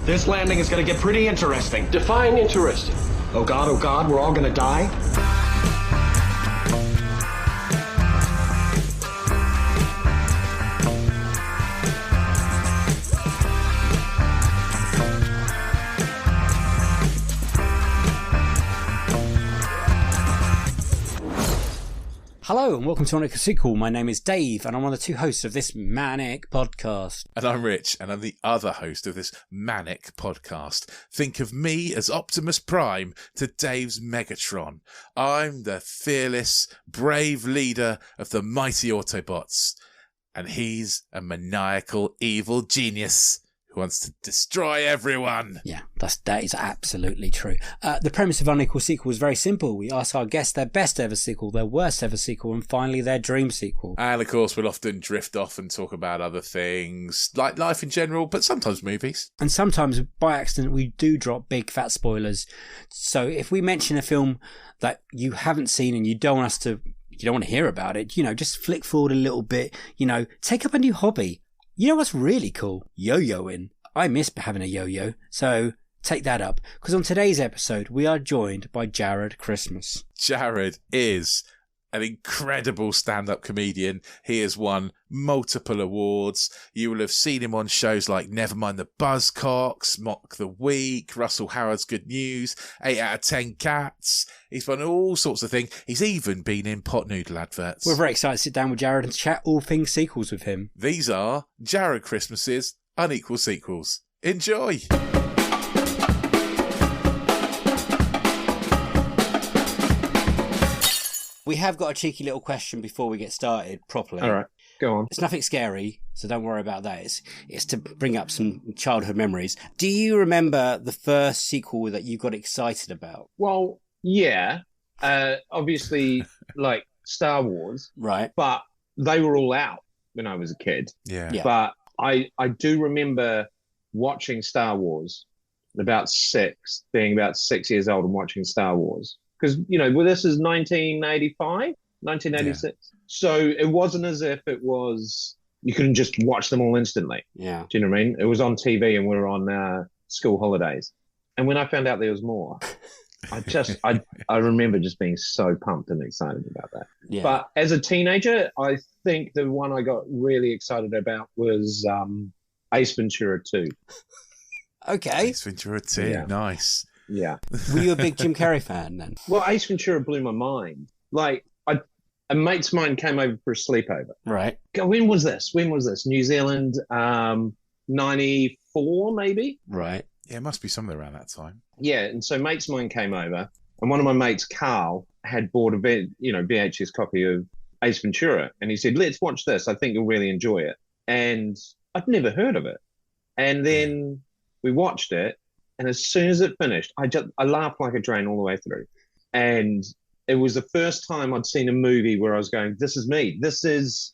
This landing is going to get pretty interesting. Define interesting. Oh God, we're all going to die? Hello and welcome to Unequal. My name is Dave and I'm one of the two hosts of this manic podcast. And I'm Rich and I'm the other host of this manic podcast. Think of me as Optimus Prime to Dave's Megatron. I'm the fearless, brave leader of the mighty Autobots. And he's a maniacal, evil genius who wants to destroy everyone. Yeah, that is absolutely true. The premise of Unequal Sequel is very simple. We ask our guests their best ever sequel, their worst ever sequel, and finally their dream sequel. And of course, we'll often drift off and talk about other things, like life in general, but sometimes movies. And sometimes, by accident, we do drop big fat spoilers. So if we mention a film that you haven't seen and you don't want to hear about it, just flick forward a little bit, take up a new hobby. You know what's really cool? Yo-yoing. I miss having a yo-yo, so take that up. Because on today's episode, we are joined by Jared Christmas. Jared is an incredible stand-up comedian. He has won multiple awards. You will have seen him on shows like Nevermind the Buzzcocks, Mock the Week, Russell Howard's Good News, 8 out of 10 Cats. He's won all sorts of things. He's even been in pot noodle adverts. We're very excited to sit down with Jared and chat all things sequels with him. These are Jared Christmas's Unequal Sequels. Enjoy! We have got a cheeky little question before we get started properly. All right, go on. It's nothing scary, so don't worry about that. It's to bring up some childhood memories. Do you remember the first sequel that you got excited about? Well, yeah. Obviously, like Star Wars. Right. But they were all out when I was a kid. Yeah. But I do remember watching Star Wars being about 6 years old and watching Star Wars. Because, this is 1985, 1986. Yeah. So it wasn't as if it was, you couldn't just watch them all instantly. Yeah. Do you know what I mean? It was on TV and we were on school holidays. And when I found out there was more, I remember just being so pumped and excited about that. Yeah. But as a teenager, I think the one I got really excited about was Ace Ventura 2. Okay. Ace Ventura 2, yeah. Nice. Yeah. Were you a big Jim Carrey fan then? Well, Ace Ventura blew my mind. Like, a mate's of mine came over for a sleepover. Right. When was this? New Zealand, 94 maybe? Right. Yeah, it must be somewhere around that time. Yeah, and so mates of mine came over, and one of my mates, Carl, had bought a VHS copy of Ace Ventura, and he said, let's watch this. I think you'll really enjoy it. And I'd never heard of it. And then we watched it, and as soon as it finished, I laughed like a drain all the way through. And it was the first time I'd seen a movie where I was going, this is me. This is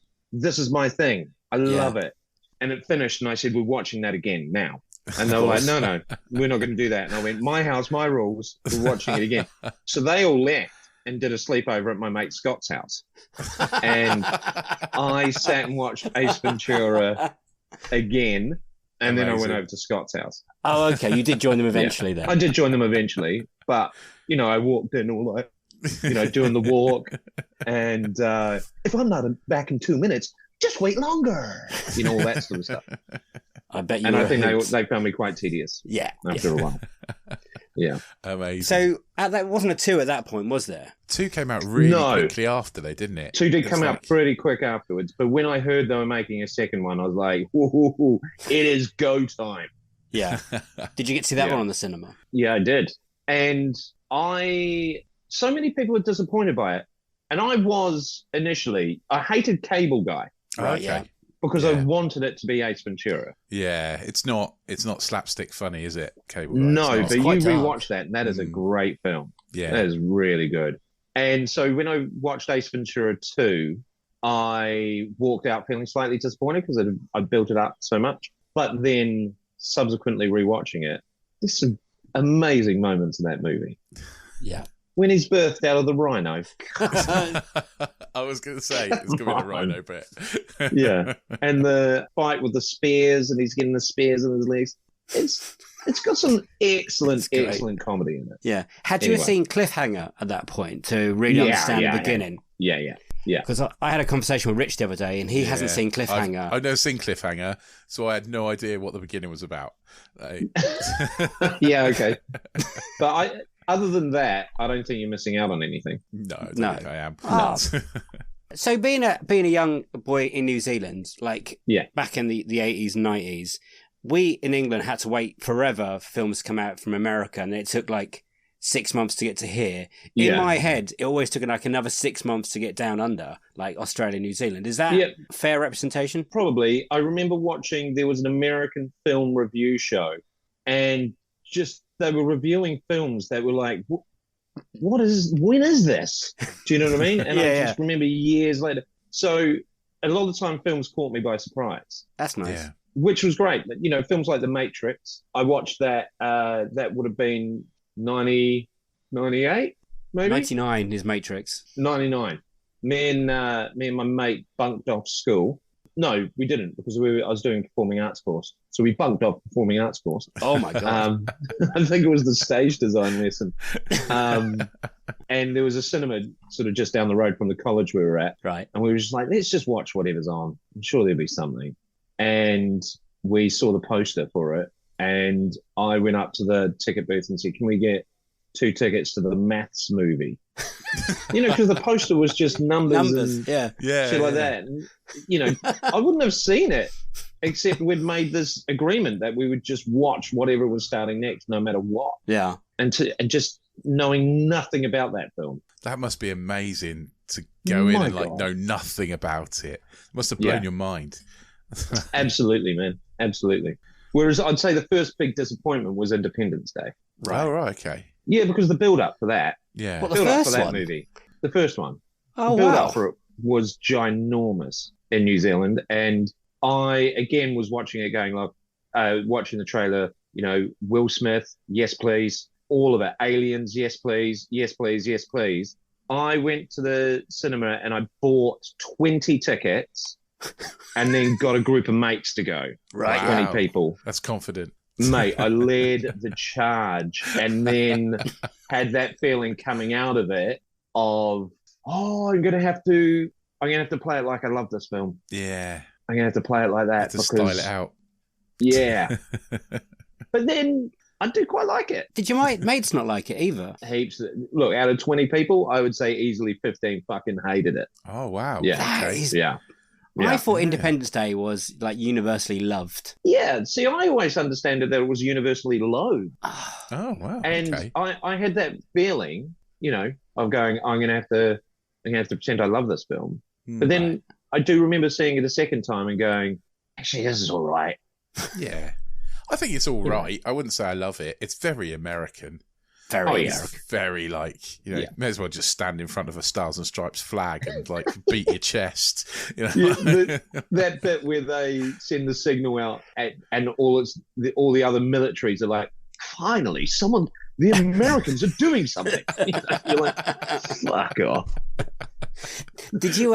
my thing. I love it. And it finished, and I said, we're watching that again now. And they were like, no, we're not going to do that. And I went, my house, my rules. We're watching it again. So they all left and did a sleepover at my mate Scott's house. And I sat and watched Ace Ventura again. And then I went over to Scott's house. Oh, okay. You did join them eventually then. I did join them eventually. But, I walked in all like, doing the walk. And if I'm not back in 2 minutes, just wait longer. All that sort of stuff. I bet you. And I think they found me quite tedious. Yeah. After a while. Yeah. Amazing. So that wasn't a 2 at that point, was there? 2 came out really quickly after, though, didn't it? 2 did come out pretty quick afterwards. But when I heard they were making a second one, I was like, whoa, it is go time. Yeah. Did you get to see that one on the cinema? Yeah, I did. And so many people were disappointed by it. And I was initially, I hated Cable Guy. Right, okay. yeah. Because I wanted it to be Ace Ventura. Yeah, it's not slapstick funny, is it? Cable Guy? No, but you rewatch rewatch that, and that is a great film. Yeah. That is really good. And so when I watched Ace Ventura 2, I walked out feeling slightly disappointed because I built it up so much. But then subsequently rewatching it, there's some amazing moments in that movie. Yeah. When he's birthed out of the rhino. I was going to say, it's going to be the rhino bit. Yeah. And the fight with the spears, and he's getting the spears in his legs. It's got some excellent, great. excellent comedy in it. Yeah. Had you Anyway. seen Cliffhanger at that point to really understand the beginning? Yeah. Because I had a conversation with Rich the other day, and he hasn't seen Cliffhanger. I've never seen Cliffhanger, so I had no idea what the beginning was about. Yeah, okay. But other than that, I don't think you're missing out on anything. No, I don't No. think I am. Oh. So being a young boy in New Zealand, like back in the 80s and 90s, we in England had to wait forever for films to come out from America, and it took like 6 months to get to here. In my head, it always took like another 6 months to get down under, like Australia, New Zealand. Is that fair representation? Probably. I remember watching, there was an American film review show, and just they were reviewing films that were like, when is this? Do you know what I mean? And I just remember years later. So a lot of the time films caught me by surprise. That's nice. Yeah. Which was great. You know, films like The Matrix, I watched that, that would have been 98, maybe? 99 is Matrix. 99. Me and my mate bunked off school. No, we didn't, because I was doing a performing arts course. So we bunked off performing arts course. Oh my God. I think it was the stage design lesson. And there was a cinema sort of just down the road from the college we were at. Right. And we were just like, let's just watch whatever's on. I'm sure there'll be something. And we saw the poster for it. And I went up to the ticket booth and said, can we get 2 tickets to the Maths movie? You know, because the poster was just numbers and shit like that. And, you know, I wouldn't have seen it except we'd made this agreement that we would just watch whatever was starting next, no matter what. Yeah. And just knowing nothing about that film. That must be amazing to go in and like know nothing about it. It must have blown your mind. Absolutely, man. Absolutely. Whereas I'd say the first big disappointment was Independence Day. Right. Oh, right. Okay. Yeah, because the build-up for that. Yeah. What, the build-up for that movie. The first one. Oh, the build-up for it was ginormous in New Zealand. And I, again, was watching it going like, watching the trailer, you know, Will Smith, yes, please. All of it. Aliens, yes, please. Yes, please. Yes, please. I went to the cinema and I bought 20 tickets and then got a group of mates to go. Right. 20 people. That's confident. Mate, I led the charge and then had that feeling coming out of it of, I'm gonna have to play it like I love this film. Yeah. I'm gonna have to play it like that. To style it out. Yeah. But then I do quite like it. Did your mates not like it either? Heaps. Look, out of 20 people, I would say easily 15 fucking hated it. Oh, wow. Yeah. Okay. Yeah. I thought Independence Day was like universally loved. Yeah. See, I always understood that it was universally loathed. Oh, wow. And okay. I had that feeling, you know, of going, I'm gonna have to pretend I love this film. But then I do remember seeing it a second time and going, actually, this is all right. Yeah. I think it's all right. I wouldn't say I love it. It's very American. Very It's very like, you know, may as well just stand in front of a Stars and Stripes flag and like beat your chest. You know? That bit where they send the signal out and all the other militaries are like, finally, the Americans are doing something. You know, you're like, fuck off. Did you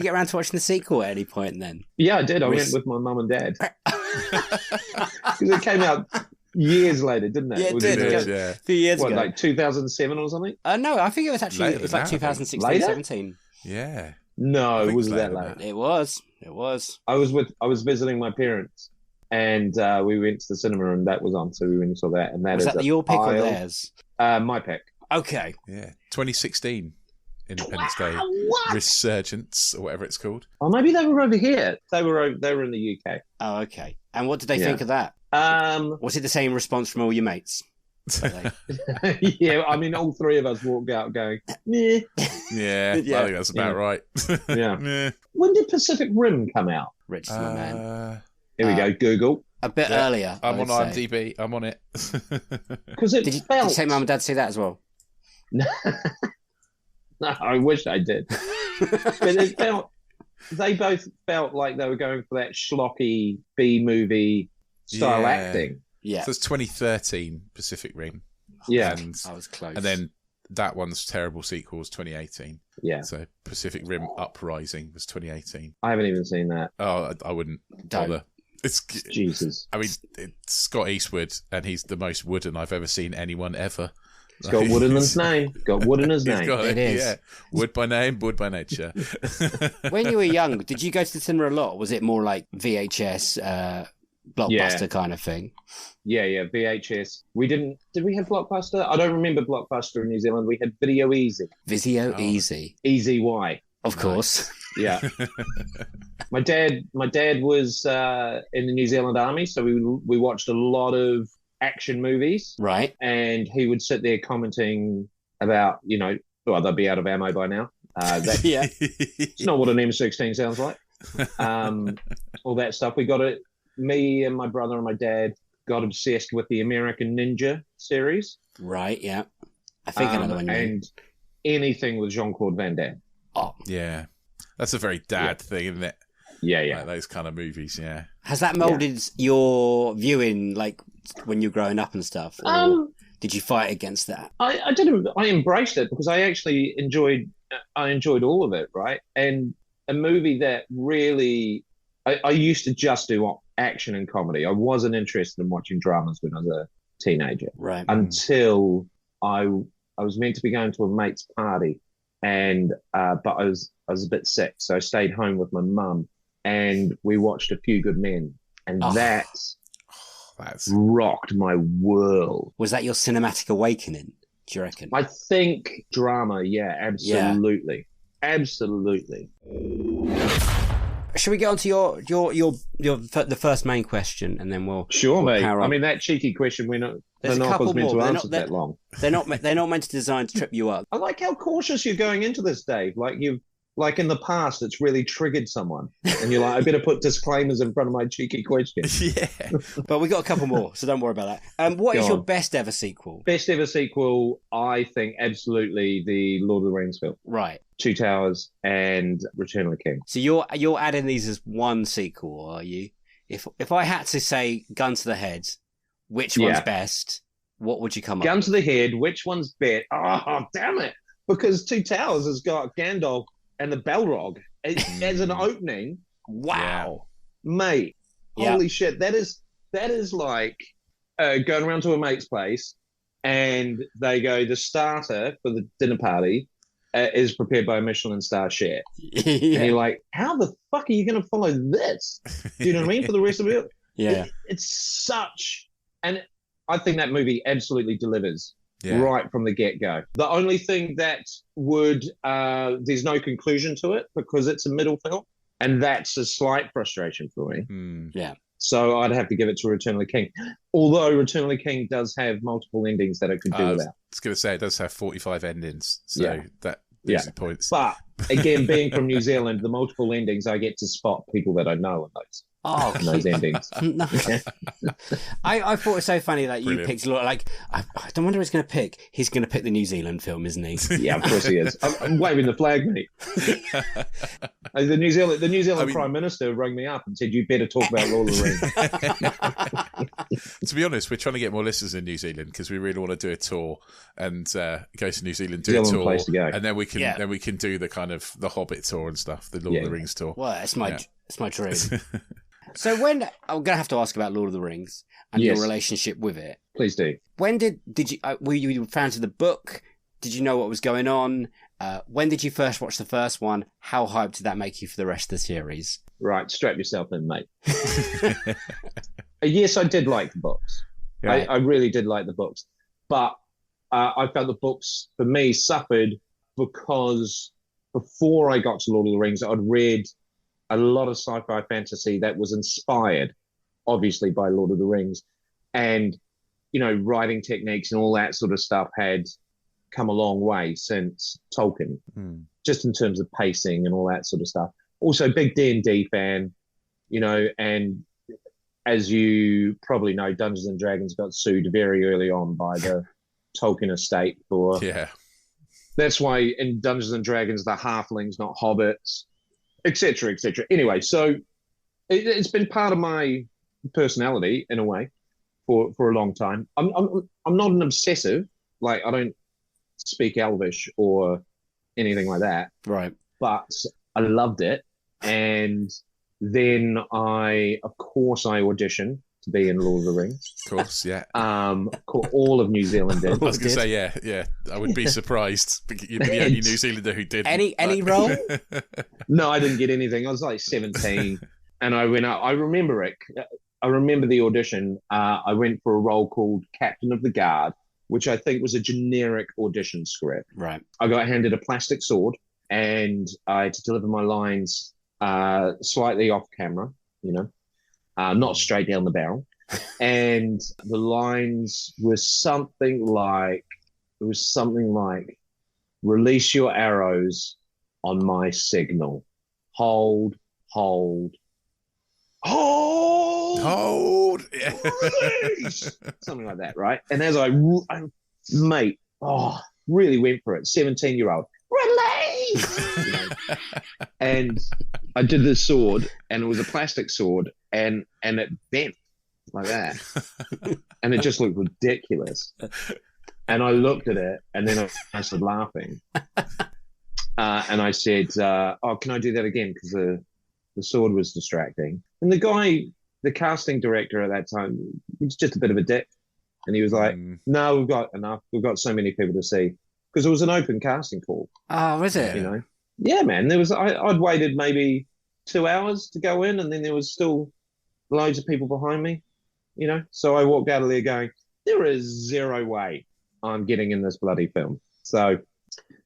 get around to watching the sequel at any point then? Yeah, I did. I went with my mum and dad. Because it came out years later, didn't it? Yeah, it did. Yeah. A few years ago. Like 2007 or something? No, I think it was actually Later it was like than that, 2016, later? 17. Yeah. No, it think wasn't it's that later late. It was. I was visiting my parents, and we went to the cinema, and that was on. So we went and saw that, and Was that your pick or pile- theirs? My pick. Okay. Yeah. 2016 Independence Day What? Resurgence or whatever it's called. Oh, maybe they were over here. They were in the UK. Oh, okay. And what did they Yeah. think of that? Was it the same response from all your mates? Yeah, I mean, all three of us walked out going, meh. Yeah, Yeah. I think that's about right. Yeah. Meh. When did Pacific Rim come out? Rich is my man. Here we go, Google. A bit earlier. I'm on I would say. IMDb. I'm on it. Because it Did you felt... take mum and dad to see that as well? No, I wish I did. But it felt... They both felt like they were going for that schlocky B-movie style Yeah. acting. Yeah. So it's 2013 Pacific Rim. Yeah. And, I was close. and then that one's terrible sequel was 2018. Yeah. So Pacific Rim Uprising was 2018. I haven't even seen that. Oh, I wouldn't Don't. bother. It's Jesus. I mean, it's Scott Eastwood, and he's the most wooden I've ever seen anyone ever. He's got wood in his name. Got wood in his He's name. got It is. Yeah. Wood by name, wood by nature. When you were young, did you go to the cinema a lot? Was it more like VHS, blockbuster kind of thing? Yeah, VHS. Did we have Blockbuster? I don't remember Blockbuster in New Zealand. We had Video Easy. Vizio Easy. Easy Y. Of course. Yeah. My dad was in the New Zealand Army, so we watched a lot of action movies. Right. And he would sit there commenting about, well, they'll be out of ammo by now. Yeah. It's not what an M16 sounds like. All that stuff. Me and my brother and my dad got obsessed with the American Ninja series. Right, yeah. I think another one. And anything with Jean-Claude Van Damme. Oh. Yeah. That's a very dad thing, isn't it? Yeah. Like those kind of movies, yeah. Has that molded your viewing, like, when you're growing up and stuff? Or did you fight against that? I didn't. I embraced it because I actually enjoyed all of it, right? And a movie that really... I used to just do action and comedy. I wasn't interested in watching dramas when I was a teenager. Right. Until I was meant to be going to a mate's party, and but I was a bit sick, so I stayed home with my mum, and we watched A Few Good Men, and that's rocked my world. Was that your cinematic awakening, do you reckon? I think drama, yeah, absolutely. Yeah. Absolutely. Should we get on to the first main question, and then we'll mate. I mean, that cheeky question, they're not meant to answer that long. They're not meant to design to trip you up. I like how cautious you're going into this, Dave. Like in the past, it's really triggered someone, and you're like, I better put disclaimers in front of my cheeky question. Yeah, but we got a couple more, so don't worry about that. What is your best ever sequel? Best ever sequel, I think, absolutely the Lord of the Rings film. Right. Two Towers and Return of the King. So you're adding these as one sequel, are you? If I had to say gun to the head, which one's best, what would you come up with? Gun to the head, which one's best? Oh, damn it. Because Two Towers has got Gandalf and the Balrog as an opening. Wow. Yeah. Mate. Holy shit. That is like going around to a mate's place and they go, the starter for the dinner party is prepared by a Michelin star chef. And you're like, how the fuck are you going to follow this? Do you know what I mean? For the rest of it? Yeah. It's such... And I think that movie absolutely delivers right from the get-go. The only thing that would... there's no conclusion to it because it's a middle film. And that's a slight frustration for me. Yeah. So I'd have to give it to Return of the King. Although Return of the King does have multiple endings that it could do without. I was going to say, it does have 45 endings. So that gives you points. But again, being from New Zealand, the multiple endings, I get to spot people that I know in those. Oh, in those endings. No. I thought it was so funny that you picked, like, I don't wonder who he's going to pick. He's going to pick the New Zealand film, isn't he? Yeah, of course he is. I'm waving the flag, mate. The New Zealand Prime Minister rang me up and said, you better talk about Lord of the Rings. To be honest, we're trying to get more listeners in New Zealand because we really want to do a tour and go to New Zealand, do a tour, place to go. And then we can do the kind of the Hobbit tour and stuff, the Lord of the Rings tour. Well, it's my dream. So when I'm going to have to ask about Lord of the Rings and your relationship with it. Please do. When did you were you fans of the book? Did you know what was going on? When did you first watch the first one? How hyped did that make you for the rest of the series? Right, strap yourself in, mate. Yes, I did like the books. Right. I really did like the books, but I felt the books for me suffered because before I got to Lord of the Rings, I'd read a lot of sci-fi fantasy that was inspired, obviously, by Lord of the Rings. And, writing techniques and all that sort of stuff had come a long way since Tolkien, just in terms of pacing and all that sort of stuff. Also, big D&D fan, and as you probably know, Dungeons and Dragons got sued very early on by the Tolkien estate for... Yeah. That's why in Dungeons and Dragons, the halflings, not hobbits, etc., etc. Anyway, so it's been part of my personality in a way for a long time. I'm not an obsessive, like I don't speak Elvish or anything like that. Right. But I loved it, and Then I auditioned to be in Lord of the Rings. Of course, yeah. All of New Zealand did. I was going to say, yeah. I would be surprised. You'd be the only New Zealander who did. Any role? No, I didn't get anything. I was like 17, and I went up. I remember it. I remember the audition. I went for a role called Captain of the Guard, which I think was a generic audition script. Right. I got handed a plastic sword, and I had to deliver my lines slightly off camera, not straight down the barrel. And the lines were something like, release your arrows on my signal. Hold. Release! Something like that, right? And as I really went for it. 17-year-old, release! And I did this sword, and it was a plastic sword, and it bent like that, and it just looked ridiculous. And I looked at it, and then I started laughing, and I said, "Can I do that again?" Because the sword was distracting. And the casting director at that time, he was just a bit of a dick, and he was like, "No, we've got enough. We've got so many people to see." Because it was an open casting call. Oh, was it? Yeah, man. There was I'd waited maybe 2 hours to go in, and then there was still loads of people behind me. So I walked out of there going, there is zero way I'm getting in this bloody film. So,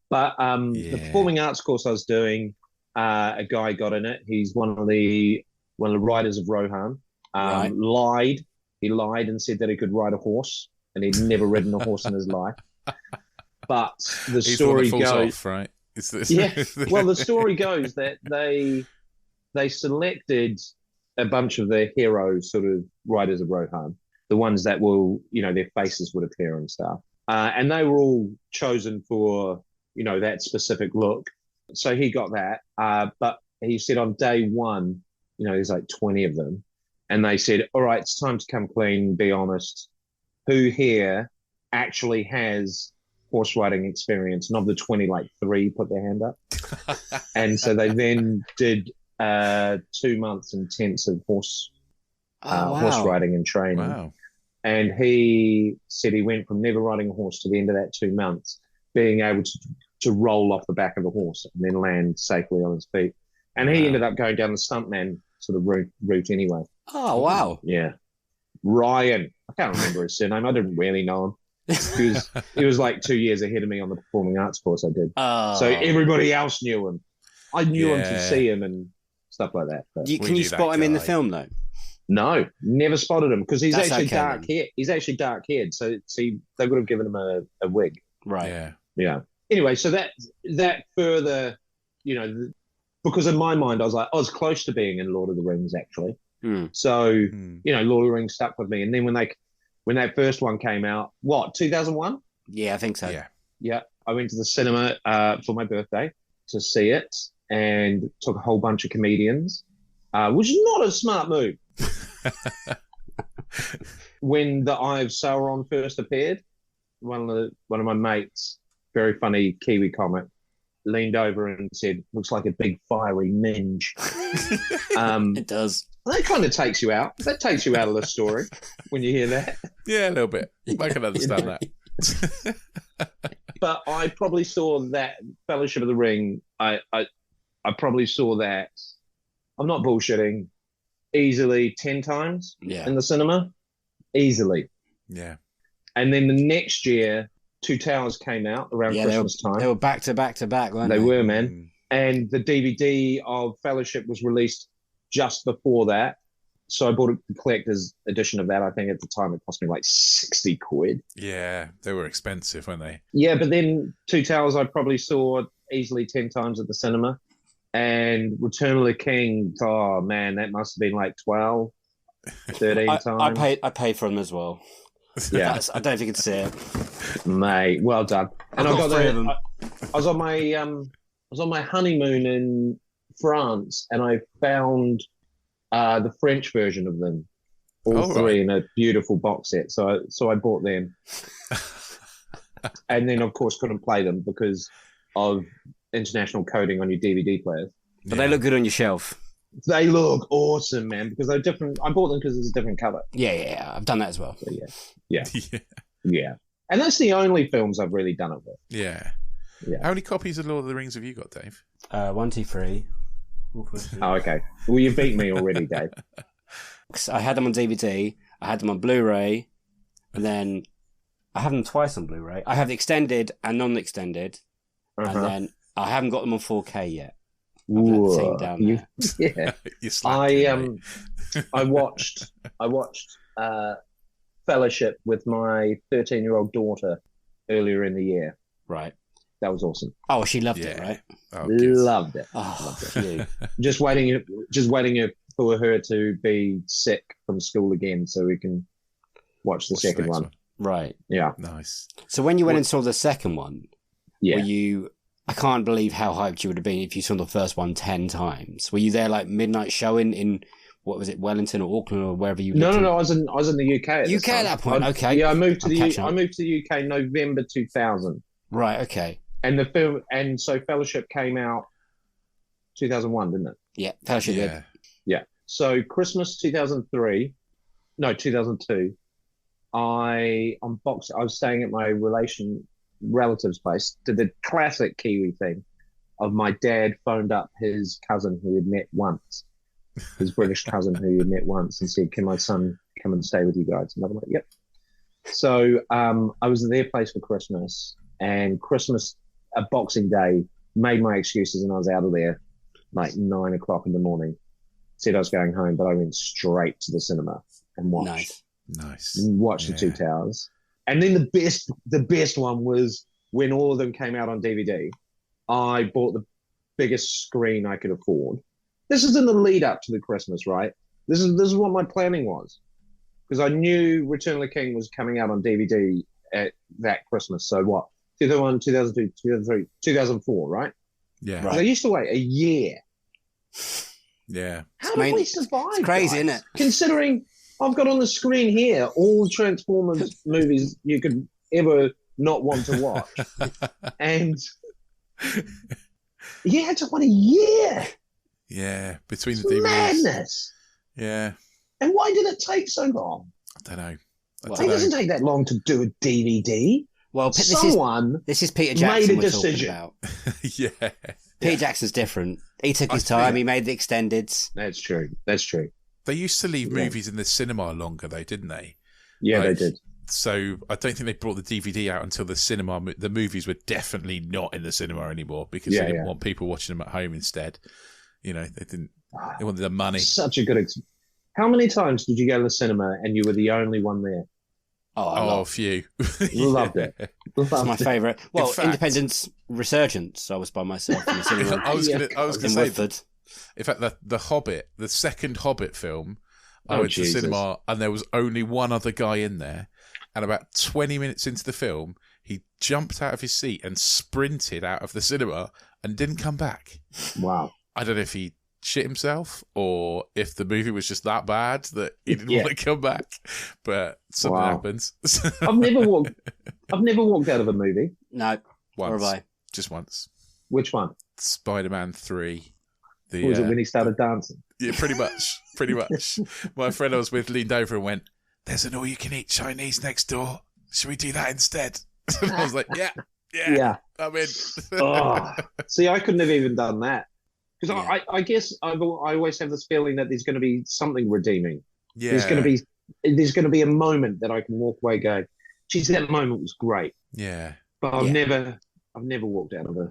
but the performing arts course I was doing, a guy got in it. He's one of the writers of Rohan. Lied. He lied and said that he could ride a horse, and he'd never ridden a horse in his life. But the story goes, off, right? Well, the story goes that they selected a bunch of their heroes, sort of riders of Rohan, the ones that will, their faces would appear and stuff. And they were all chosen for, that specific look. So he got that. But he said on day one, there's like 20 of them. And they said, all right, it's time to come clean, be honest. Who here actually has horse riding experience? And of the 20, like 3 put their hand up. And so they then did 2 months intensive horse riding and training. Wow. And he said he went from never riding a horse to the end of that 2 months being able to roll off the back of the horse and then land safely on his feet. And he ended up going down the stuntman sort of route anyway. Oh, wow. Yeah. Ryan. I can't remember his surname. I didn't really know him. He was like 2 years ahead of me on the performing arts course I did. So everybody else knew him. I knew him to see him and stuff like that. But can you spot him in the film, though? No, never spotted him because he's That's actually okay, dark hair. He's actually dark haired. So see, they would have given him a wig. Right. Yeah. Anyway, so that further, because in my mind I was close to being in Lord of the Rings actually. So Lord of the Rings stuck with me. And then when that first one came out, 2001? Yeah, I think so. Yeah. I went to the cinema for my birthday to see it and took a whole bunch of comedians, which is not a smart move. When the Eye of Sauron first appeared, one of my mates, very funny Kiwi comic, leaned over and said, "Looks like a big fiery minge." It does. That kind of takes you out. That takes you out of the story when you hear that. Yeah, a little bit. I can understand that. But I probably saw that Fellowship of the Ring. I probably saw that. I'm not bullshitting. Easily 10 times in the cinema. Easily. Yeah. And then the next year, Two Towers came out around Christmas time. They were back to back to back, weren't they? They were, man. And the DVD of Fellowship was released just before that. So I bought a collector's edition of that. I think at the time it cost me like 60 quid. Yeah, they were expensive, weren't they? Yeah, but then Two Towers I probably saw easily 10 times at the cinema. And Return of the King, oh man, that must have been like 12, 13 times. I paid for them as well. Yeah. I don't know if you could see it. Mate, well done. And I got 3 of them. I was on my honeymoon in France, and I found the French version of them, all 3 in a beautiful box set. So I bought them, and then of course couldn't play them because of international coding on your DVD players. But they look good on your shelf. They look awesome, man, because they're different. I bought them because it's a different cover. Yeah. I've done that as well. So, yeah. Yeah. Yeah. And that's the only films I've really done it with. Yeah. Yeah. How many copies of Lord of the Rings have you got, Dave? 1, 2, 3. Oh, okay. Well, you beat me already, Dave. I had them on DVD. I had them on Blu-ray, and then I have them twice on Blu-ray. I have the extended and non-extended, and then I haven't got them on 4K yet. I've let the team down there. Yeah. You're slacking, I watched Fellowship with my 13-year-old daughter earlier in the year. Right. That was awesome. Oh, she loved it, right? Oh, good. Loved it. Oh, phew. Just waiting for her to be sick from school again so we can watch the What's second next one. Right. Yeah. Nice. So when you went and saw the second one, Yeah. were you... I can't believe how hyped you would have been if you saw the first one 10 times. Were you there like midnight showing in, what was it, Wellington or Auckland or wherever you lived? No. I was in the UK. UK at that point, okay. Yeah, I moved to I'm catching up. the UK November 2000. Right, okay. And the film, and so Fellowship came out 2001, didn't it? Yeah, Fellowship did. Yeah. Yeah. So Christmas 2002, I was staying at my relative's place, did the classic Kiwi thing of my dad phoned up his cousin who he'd met once, his British cousin who he'd met once, and said, "Can my son come and stay with you guys?" And I'm like, "Yep." So I was at their place for Christmas, and Boxing Day, made my excuses, and I was out of there like 9 o'clock in the morning. Said I was going home, but I went straight to the cinema and watched Nice. the Two Towers. And then the best one was when all of them came out on DVD. I bought the biggest screen I could afford. This is in the lead up to the Christmas, right? This is what my planning was, because I knew Return of the King was coming out on DVD at that Christmas. So what? 2001, 2002, 2003, 2004, right? Yeah. Right. I used to wait a year. Yeah. How did we survive? It's crazy, guys? isn't it? Considering I've got on the screen here all Transformers movies you could ever not want to watch. And you had to wait a year. Yeah. Between the It's DVDs. madness. Yeah. And why did it take so long? I don't know. Well, It doesn't take that long to do a DVD. Well, Someone this is Peter Jackson made a we're talking decision. about. Yeah. Peter Jackson's different. He took his time. He made the extendeds. That's true. That's true. They used to leave movies in the cinema longer, though, didn't they? Yeah, Like, they did. So I don't think they brought the DVD out until the movies were definitely not in the cinema anymore, because they didn't want people watching them at home instead. You know, they wanted the money. Such a good How many times did you go to the cinema and you were the only one there? Oh, a few. Loved it. That's my favourite. Well, fact- Independence Resurgence. I was by myself in the cinema I was going in to say, Woodford. in fact, the Hobbit, the second Hobbit film, I Oh, went to the Jesus. cinema and there was only one other guy in there. And about 20 minutes into the film, he jumped out of his seat and sprinted out of the cinema and didn't come back. Wow. I don't know if he shit himself or if the movie was just that bad that he didn't want to come back, but something happens. I've never walked out of a movie. No, or have Once. I? Just once. Which one? Spider-Man 3. The, Or was it when he started dancing? Yeah, pretty much. My friend I was with leaned over and went, "There's an all-you-can-eat Chinese next door. Should we do that instead?" And I was like, yeah, I'm in. Oh, see, I couldn't have even done that. Because I guess I always have this feeling that there's going to be something redeeming. Yeah. There's going to be a moment that I can walk away going, geez, that moment was great. Yeah. But I've never walked out of a...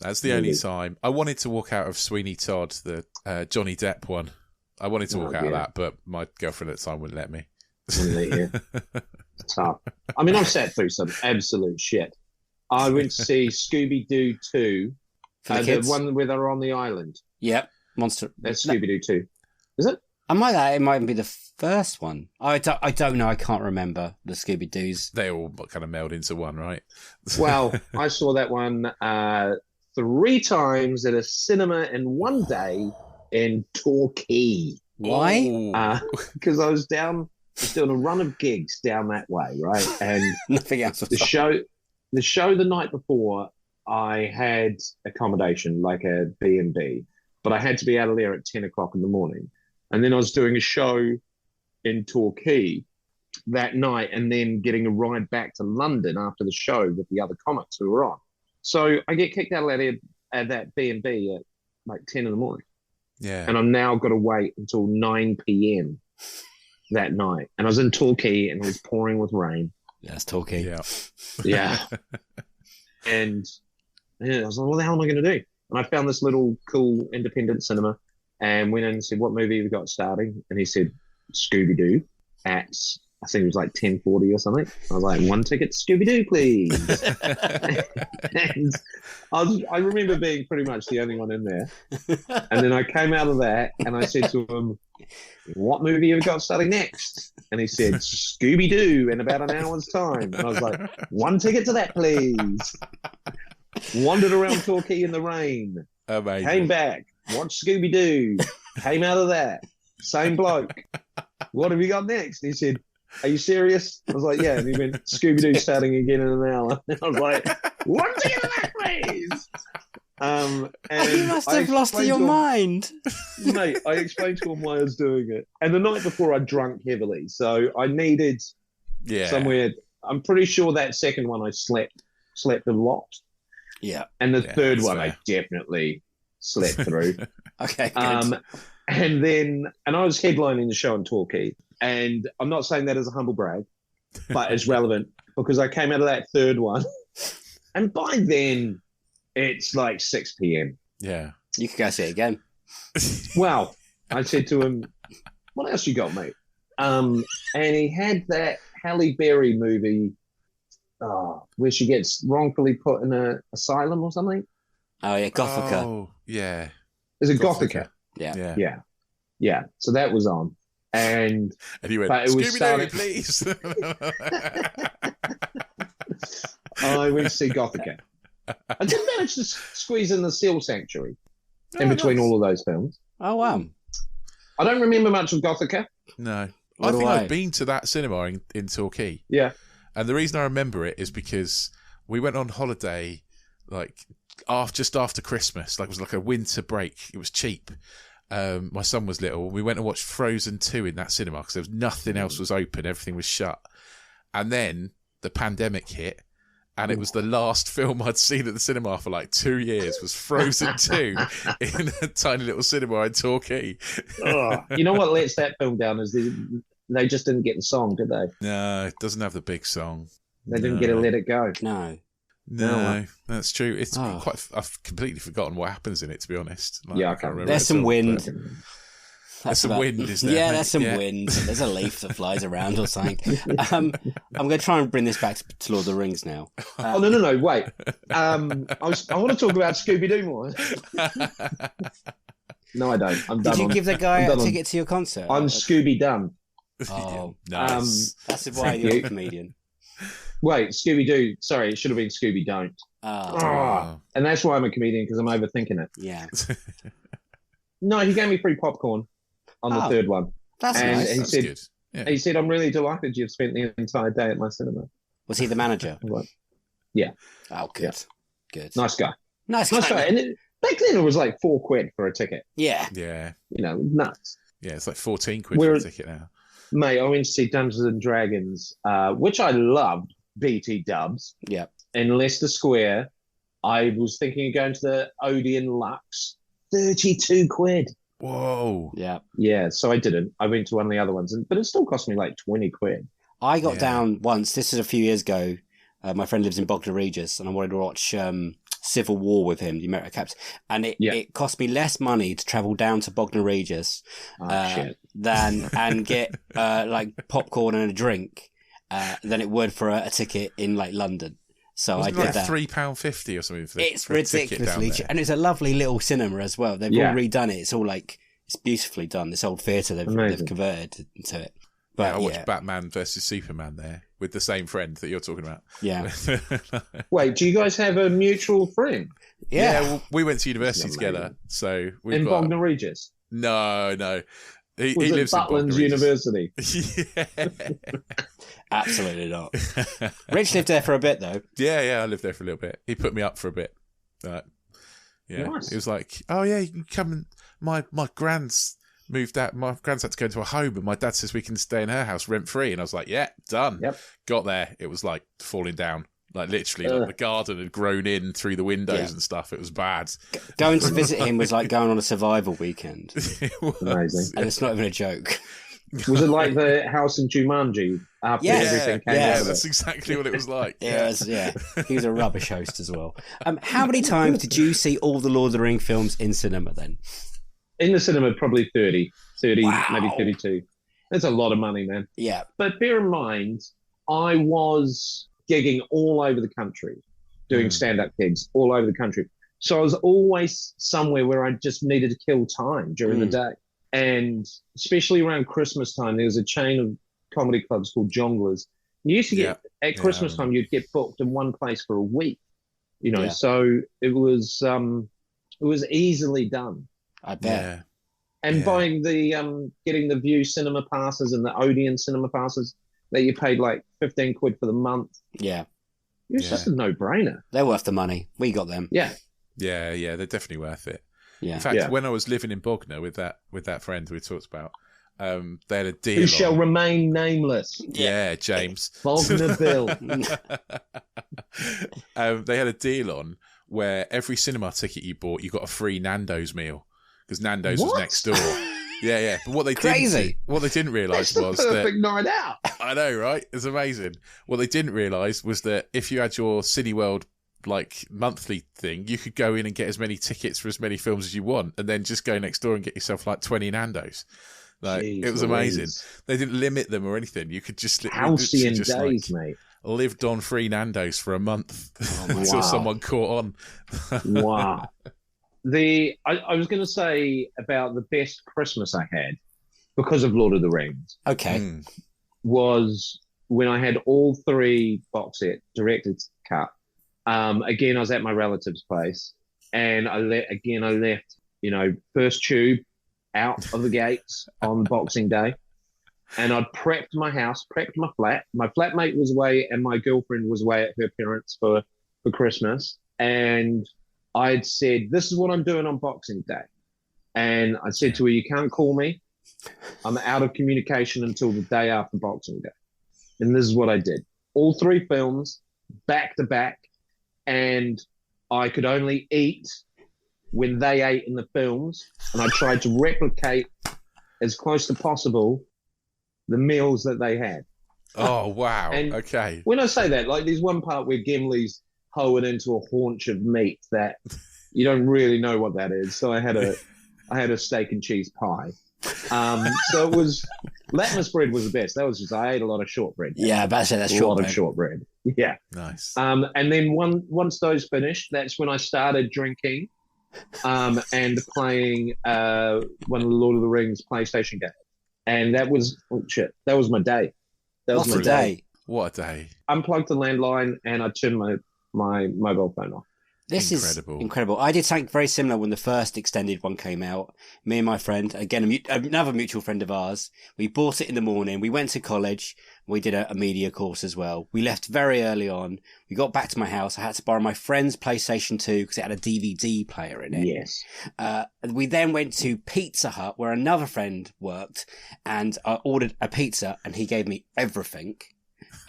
That's the only time. I wanted to walk out of Sweeney Todd, the Johnny Depp one. I wanted to walk out of that, but my girlfriend at the time wouldn't let me. Tough. I mean, I've sat through some absolute shit. I went to see Scooby-Doo 2, the one where they're on the island. Yep, Monster. That's Scooby-Doo 2. Is it? It might be the first one. I don't know. I can't remember the Scooby Doos. They all kind of meld into one, right? Well, I saw that one 3 times at a cinema in one day in Torquay. Why? Because I was doing a run of gigs down that way, right? And Nothing else. the show the night before, I had accommodation, like a B&B. but I had to be out of there at 10 o'clock in the morning. And then I was doing a show in Torquay that night and then getting a ride back to London after the show with the other comics who were on. So I get kicked out of that B&B at like 10 in the morning. Yeah. And I'm now got to wait until 9 p.m. that night. And I was in Torquay and it was pouring with rain. That's Torquay. Yeah. Yeah. And I was like, what the hell am I going to do? And I found this little cool independent cinema and went in and said, what movie have you got starting? And he said, Scooby-Doo at, I think it was like 10:40 or something. I was like, one ticket to Scooby-Doo, please. And I remember being pretty much the only one in there. And then I came out of that and I said to him, what movie have you got starting next? And he said, Scooby-Doo in about an hour's time. And I was like, one ticket to that, please. Wandered around Torquay in the rain. Amazing. Came back, watched Scooby-Doo. Came out of that. Same bloke. What have you got next? And he said, are you serious? I was like, yeah. And he went, Scooby-Doo starting again in an hour. And I was like, one ticket to that, please. And you must have lost your mind. Mate, I explained to him why I was doing it. And the night before I drank heavily. So I needed somewhere. I'm pretty sure that second one I slept a lot. Yeah. And the third one fair. I definitely slept through. Okay, good. And I was headlining the show in Torquay. And I'm not saying that as a humble brag, but it's relevant because I came out of that third one. And by then, it's like 6 p.m. Yeah. You could go see it again. Well, I said to him, what else you got, mate? And he had that Halle Berry movie where she gets wrongfully put in an asylum or something. Oh, yeah, Gothica. Oh, yeah. Is it Gothica? Yeah. Yeah. So that was on. And he went, but it was Scooby-Doo, please. I went to see Gothica. I did manage to squeeze in the Seal Sanctuary in between all of those films. Oh, wow. I don't remember much of Gothica. No. What I do think I? I've been to that cinema in Torquay. Yeah. And the reason I remember it is because we went on holiday like just after Christmas. Like it was like a winter break. It was cheap. My son was little. We went and watched Frozen 2 in that cinema because there was nothing else was open. Everything was shut. And then the pandemic hit. And it was the last film I'd seen at the cinema for like 2 years was Frozen 2 in a tiny little cinema in Torquay. You know what lets that film down is they just didn't get the song, did they? No, it doesn't have the big song. They didn't get to Let It Go. No. That's true. It's I've completely forgotten what happens in it, to be honest. Like, Yeah, I I can't can't remember. There's some wind. There's some wind, isn't there? Yeah, mate? there's some wind. There's a leaf that flies around or something. I'm going to try and bring this back to Lord of the Rings now. Oh, no, wait. I want to talk about Scooby-Doo more. No, I don't. I'm done. Did you give the guy a ticket to your concert? I'm Scooby Done. Oh, nice. That's why you're a comedian. Wait, Scooby-Doo. Sorry, it should have been Scooby Don't. Oh, And that's why I'm a comedian, because I'm overthinking it. yeah. No, he gave me free popcorn on the third one. That's And nice. he That's said, good. Yeah. he said, I'm really delighted you've spent the entire day at my cinema. Was he the manager? I'm like, yeah. Oh, good. Good. Nice guy. Nice Nice guy. And back then it was like £4 for a ticket. Yeah. Yeah. You know, nuts. Yeah, it's like 14 quid for a ticket now. Mate, I went to see Dungeons and Dragons, which I loved, BT Dubs. Yeah. In Leicester Square. I was thinking of going to the Odeon Lux. 32 quid. Whoa. Yeah. Yeah, so I didn't. I went to one of the other ones, but it still cost me like 20 quid. I got down once, this is a few years ago. My friend lives in Bognor Regis, and I wanted to watch Civil War with him, the American Caps. And it cost me less money to travel down to Bognor Regis than and get like popcorn and a drink than it would for a ticket in like London. So Wasn't I did like that. £3.50 or something for It's for a ticket down ridiculously there. cheap. And it's a lovely little cinema as well. They've all redone it. It's all like, it's beautifully done. This old theatre they've converted to it. But I watched Batman versus Superman there with the same friend that you're talking about. Yeah. Wait, do you guys have a mutual friend? Yeah. Well, we went to university together. So we've in got... Bognor Regis? No. He Was it lives in Butland's Bognor University? Yeah. Absolutely not. Rich lived there for a bit though. Yeah, I lived there for a little bit. He put me up for a bit. Yeah, Nice. it was like, oh yeah, you can come and my grand's moved out. My grand's had to go into a home, and my dad says we can stay in her house rent free. And I was like, yeah, done. Yep. Got there, it was like falling down, like literally, like the garden had grown in through the windows and stuff. It was bad. Going to visit him was like going on a survival weekend, It was. Amazing. and it's not even a joke. Was it like the house in Jumanji after everything came out of that's it? exactly what it was like. Yeah, he was a rubbish host as well. How many times did you see all the Lord of the Rings films in cinema then? In the cinema, probably 30, Wow. maybe 32. That's a lot of money, man. Yeah. But bear in mind, I was gigging all over the country, doing stand-up gigs all over the country. So I was always somewhere where I just needed to kill time during the day. And especially around Christmas time, there was a chain of comedy clubs called Jonglers. You used to get, at Christmas time, you'd get booked in one place for a week, so it was easily done. I bet. Yeah. And buying the, getting the View cinema passes and the Odeon cinema passes that you paid like 15 quid for the month. Yeah. It was just a no-brainer. They're worth the money. We got them. Yeah. Yeah, they're definitely worth it. Yeah. In fact, when I was living in Bognor with that friend we talked about, they had a deal. Who shall remain nameless? Yeah, James. Bognor Bill. They had a deal on where every cinema ticket you bought, you got a free Nando's meal because Nando's was next door. Yeah. But what they didn't realise was that perfect night out. I know, right? It's amazing. What they didn't realise was that if you had your Cineworld like monthly thing, you could go in and get as many tickets for as many films as you want, and then just go next door and get yourself like 20 Nando's. Like, it was amazing. They didn't limit them or anything. You could just halcyon days, mate. Lived on free Nando's for a month until someone caught on. Wow. I was going to say about the best Christmas I had because of Lord of the Rings. Okay. Was when I had all 3 box set director's cut. Again, I was at my relative's place, and I left, first tube out of the gates on Boxing Day, and I'd prepped my house, prepped my flat. My flatmate was away, and my girlfriend was away at her parents' for Christmas, and I'd said, "This is what I'm doing on Boxing Day," and I said to her, "You can't call me. I'm out of communication until the day after Boxing Day," and this is what I did: all 3 films back to back. And I could only eat when they ate in the films, and I tried to replicate as close to possible the meals that they had. Oh, wow. And okay. when I say that, like, there's one part where Gimli's hoeing into a haunch of meat that you don't really know what that is. So I had a steak and cheese pie. So it was Latmus bread was the best. That was just, I ate a lot of shortbread. Yeah, that's a lot of shortbread. Yeah. Nice. And then once those finished, that's when I started drinking, and playing one of the Lord of the Rings PlayStation games. And that was that was my day. That was my day. What a day. Unplugged the landline and I turned my mobile phone off. This is incredible. I did something very similar when the first extended one came out. Me and my friend, again, another mutual friend of ours, we bought it in the morning. We went to college. We did a media course as well. We left very early on. We got back to my house. I had to borrow my friend's PlayStation 2 because it had a DVD player in it. Yes. We then went to Pizza Hut where another friend worked, and I ordered a pizza and he gave me everything.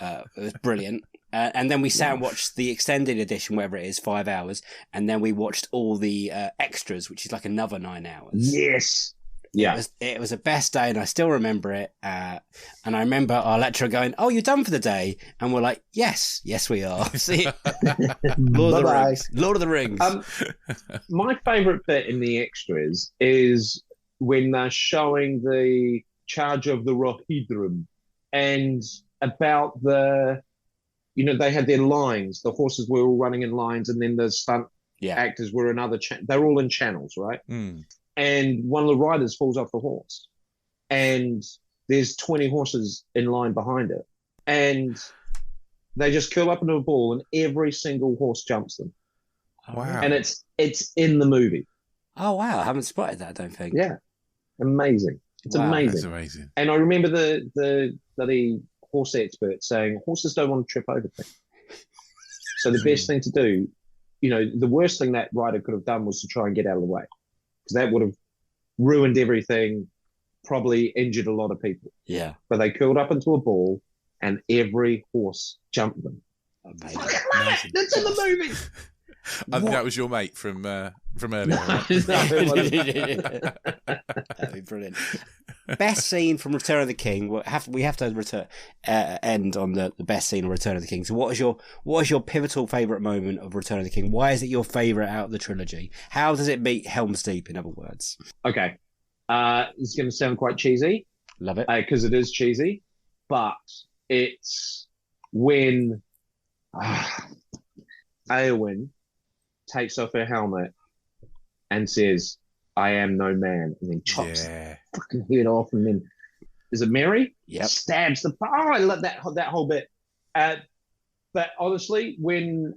It was brilliant. And then we sat and watched the extended edition, whatever it is, 5 hours. And then we watched all the extras, which is like another 9 hours. Yes. Yeah. It was the best day, and I still remember it. And I remember our lecturer going, "Oh, you're done for the day?" And we're like, yes, we are. See, Lord of the Rings. My favourite bit in the extras is when they're showing the charge of the Rohirrim and about they had their lines. The horses were all running in lines, and then the stunt actors were in other. They're all in channels, right? Mm. And one of the riders falls off the horse, and there's 20 horses in line behind it, and they just curl up into a ball, and every single horse jumps them. Wow! And it's in the movie. Oh wow! I haven't spotted that. I don't think. Yeah, amazing. It's amazing. That's amazing. And I remember the bloody horse expert saying horses don't want to trip over things. So the best thing to do the worst thing that writer could have done was to try and get out of the way, because that would have ruined everything, probably injured a lot of people. Yeah. But they curled up into a ball and every horse jumped them. Amazing. That's in the movie. I think that was your mate from earlier. Right? That'd be brilliant. Best scene from Return of the King. We have to end on the best scene of Return of the King. So what is your pivotal favourite moment of Return of the King? Why is it your favourite out of the trilogy? How does it beat Helm's Deep, in other words? Okay. It's going to sound quite cheesy. Love it. Because it is cheesy. But it's when Eowyn takes off her helmet and says, "I am no man," and then chops the fucking head off, and then is it Mary? Yep. Stabs the. Oh, I love that whole bit. But honestly, when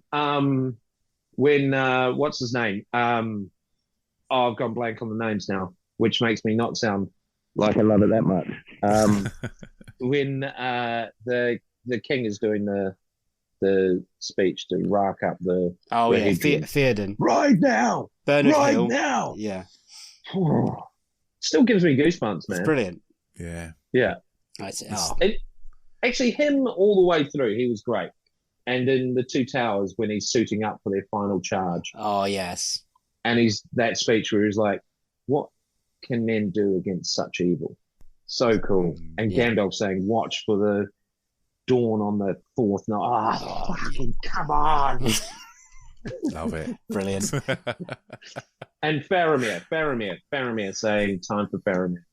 what's his name? I've gone blank on the names now, which makes me not sound like I love it that much. When the king is doing the speech to rack up the Theoden. Right now, Bernard right Hill. now. Yeah. Still gives me goosebumps, man. It's brilliant. Yeah. Actually, him all the way through, he was great. And in the Two Towers, when he's suiting up for their final charge. Oh, yes. And he's that speech where he's like, "What can men do against such evil?" So cool. And Gandalf saying, "Watch for the dawn on the fourth night." Oh, fucking come on. Love it. Brilliant. And Faramir saying, "Time for Faramir."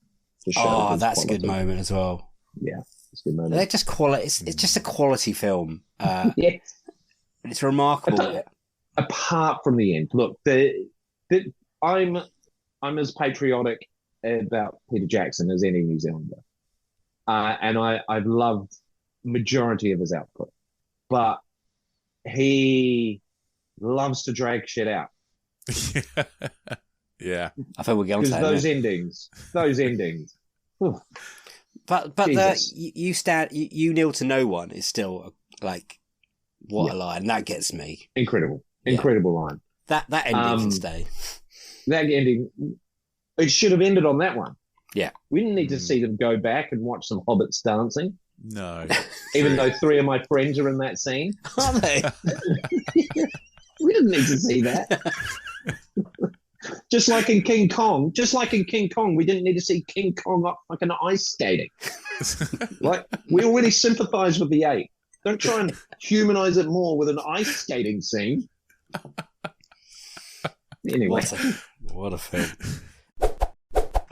Oh, that's a good moment as well. Yeah, it's a good moment. They're just quality. It's just a quality film. Yes. It's remarkable. Apart from the end, look, I'm as patriotic about Peter Jackson as any New Zealander, and I've loved majority of his output, but he loves to drag shit out. Yeah. I thought we're going to those endings. Whew. But you kneel to no one is still like what a line that gets me. Incredible line. That ending can stay. That ending, it should have ended on that one. Yeah, we didn't need to see them go back and watch some hobbits dancing. No, even though 3 of my friends are in that scene. Are they? We didn't need to see that. Just like in King Kong, we didn't need to see King Kong up fucking ice skating. Like, we already sympathise with the ape. Don't try and humanise it more with an ice skating scene. Anyway. What a film.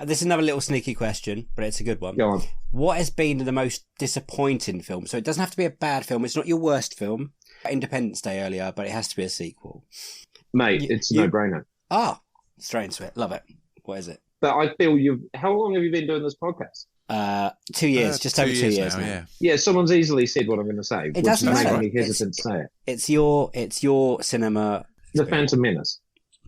This is another little sneaky question, but it's a good one. Go on. What has been the most disappointing film? So it doesn't have to be a bad film. It's not your worst film. Independence Day earlier, but it has to be a sequel. Mate, it's a no-brainer. Straight into it. Love it. What is it? But I feel how long have you been doing this podcast? 2 years, just over 2 years now. Yeah, someone's easily said what I'm going to say. It doesn't matter. Make me hesitant to say it. It's your cinema. The Phantom Menace.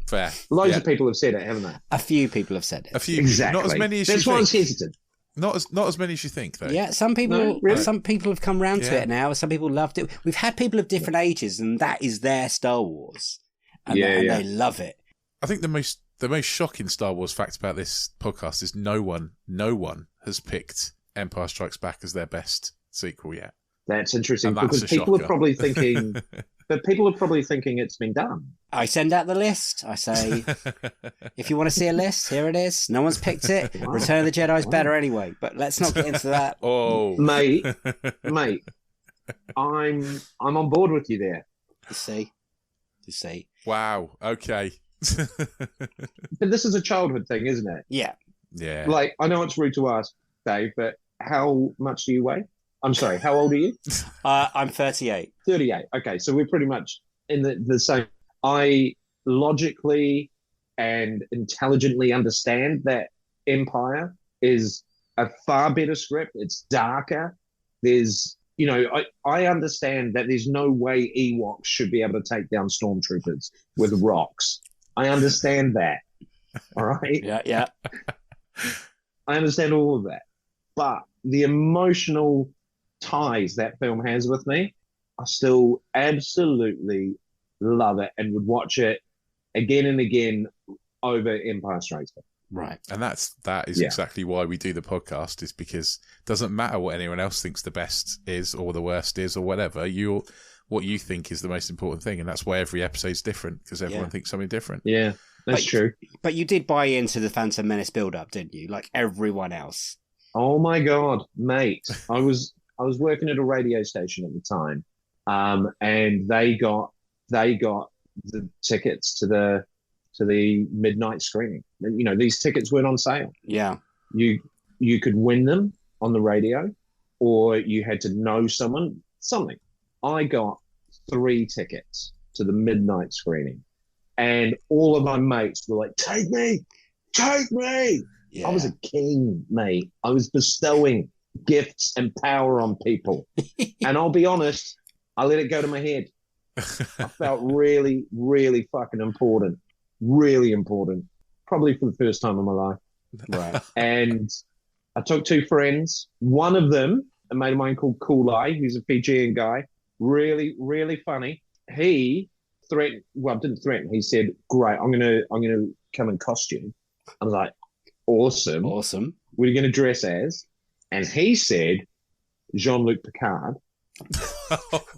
Fair. Loads of people have said it, haven't they? A few people have said it. A few. Exactly. Not as many as That's you why I think. was hesitant. Not as many as you think, though. Yeah, some people. No, really? Some people have come round to it now. Some people loved it. We've had people of different ages, and that is their Star Wars, and they love it. I think the most shocking Star Wars fact about this podcast is no one has picked Empire Strikes Back as their best sequel yet. That's interesting, And that's because a people shocker. are probably thinking, but people are probably thinking it's been done. I send out the list. I say, if you want to see a list, here it is. No one's picked it. Wow. Return of the Jedi is better anyway, but let's not get into that. Oh, Mate, I'm on board with you there. You see. wow. Okay. But this is a childhood thing, isn't it? Yeah. Yeah. Like, I know it's rude to ask, Dave, but how much do you weigh? I'm sorry, how old are you? I'm 38. 38. Okay, so we're pretty much in the same. I logically and intelligently understand that Empire is a far better script. It's darker. There's, I understand that there's no way Ewoks should be able to take down stormtroopers with rocks. I understand that. All right? Yeah. I understand all of that. But the emotional ties that film has with me are still absolutely love it, and would watch it again and again over Empire Strikes Back. Right. And that is exactly why we do the podcast, is because it doesn't matter what anyone else thinks the best is or the worst is or whatever. What you think is the most important thing, and that's why every episode's different, because everyone thinks something different. Yeah, that's true. But you did buy into the Phantom Menace build-up, didn't you? Like everyone else. Oh my God, mate! I was working at a radio station at the time, and they got the tickets to the midnight screening. You know, these tickets weren't on sale. Yeah. You could win them on the radio, or you had to know something. I got 3 tickets to the midnight screening, and all of my mates were like, take me. Yeah. I was a king, mate. I was bestowing gifts and power on people. And I'll be honest, I let it go to my head. I felt really, really fucking important. Really important. Probably for the first time in my life. Right. And I took 2 friends. One of them, a mate of mine called Cool Eye, who's a Fijian guy. Really, really funny. He didn't threaten. He said, great, I'm gonna come in costume. I was like, awesome. What are you gonna dress as? And he said, Jean-Luc Picard.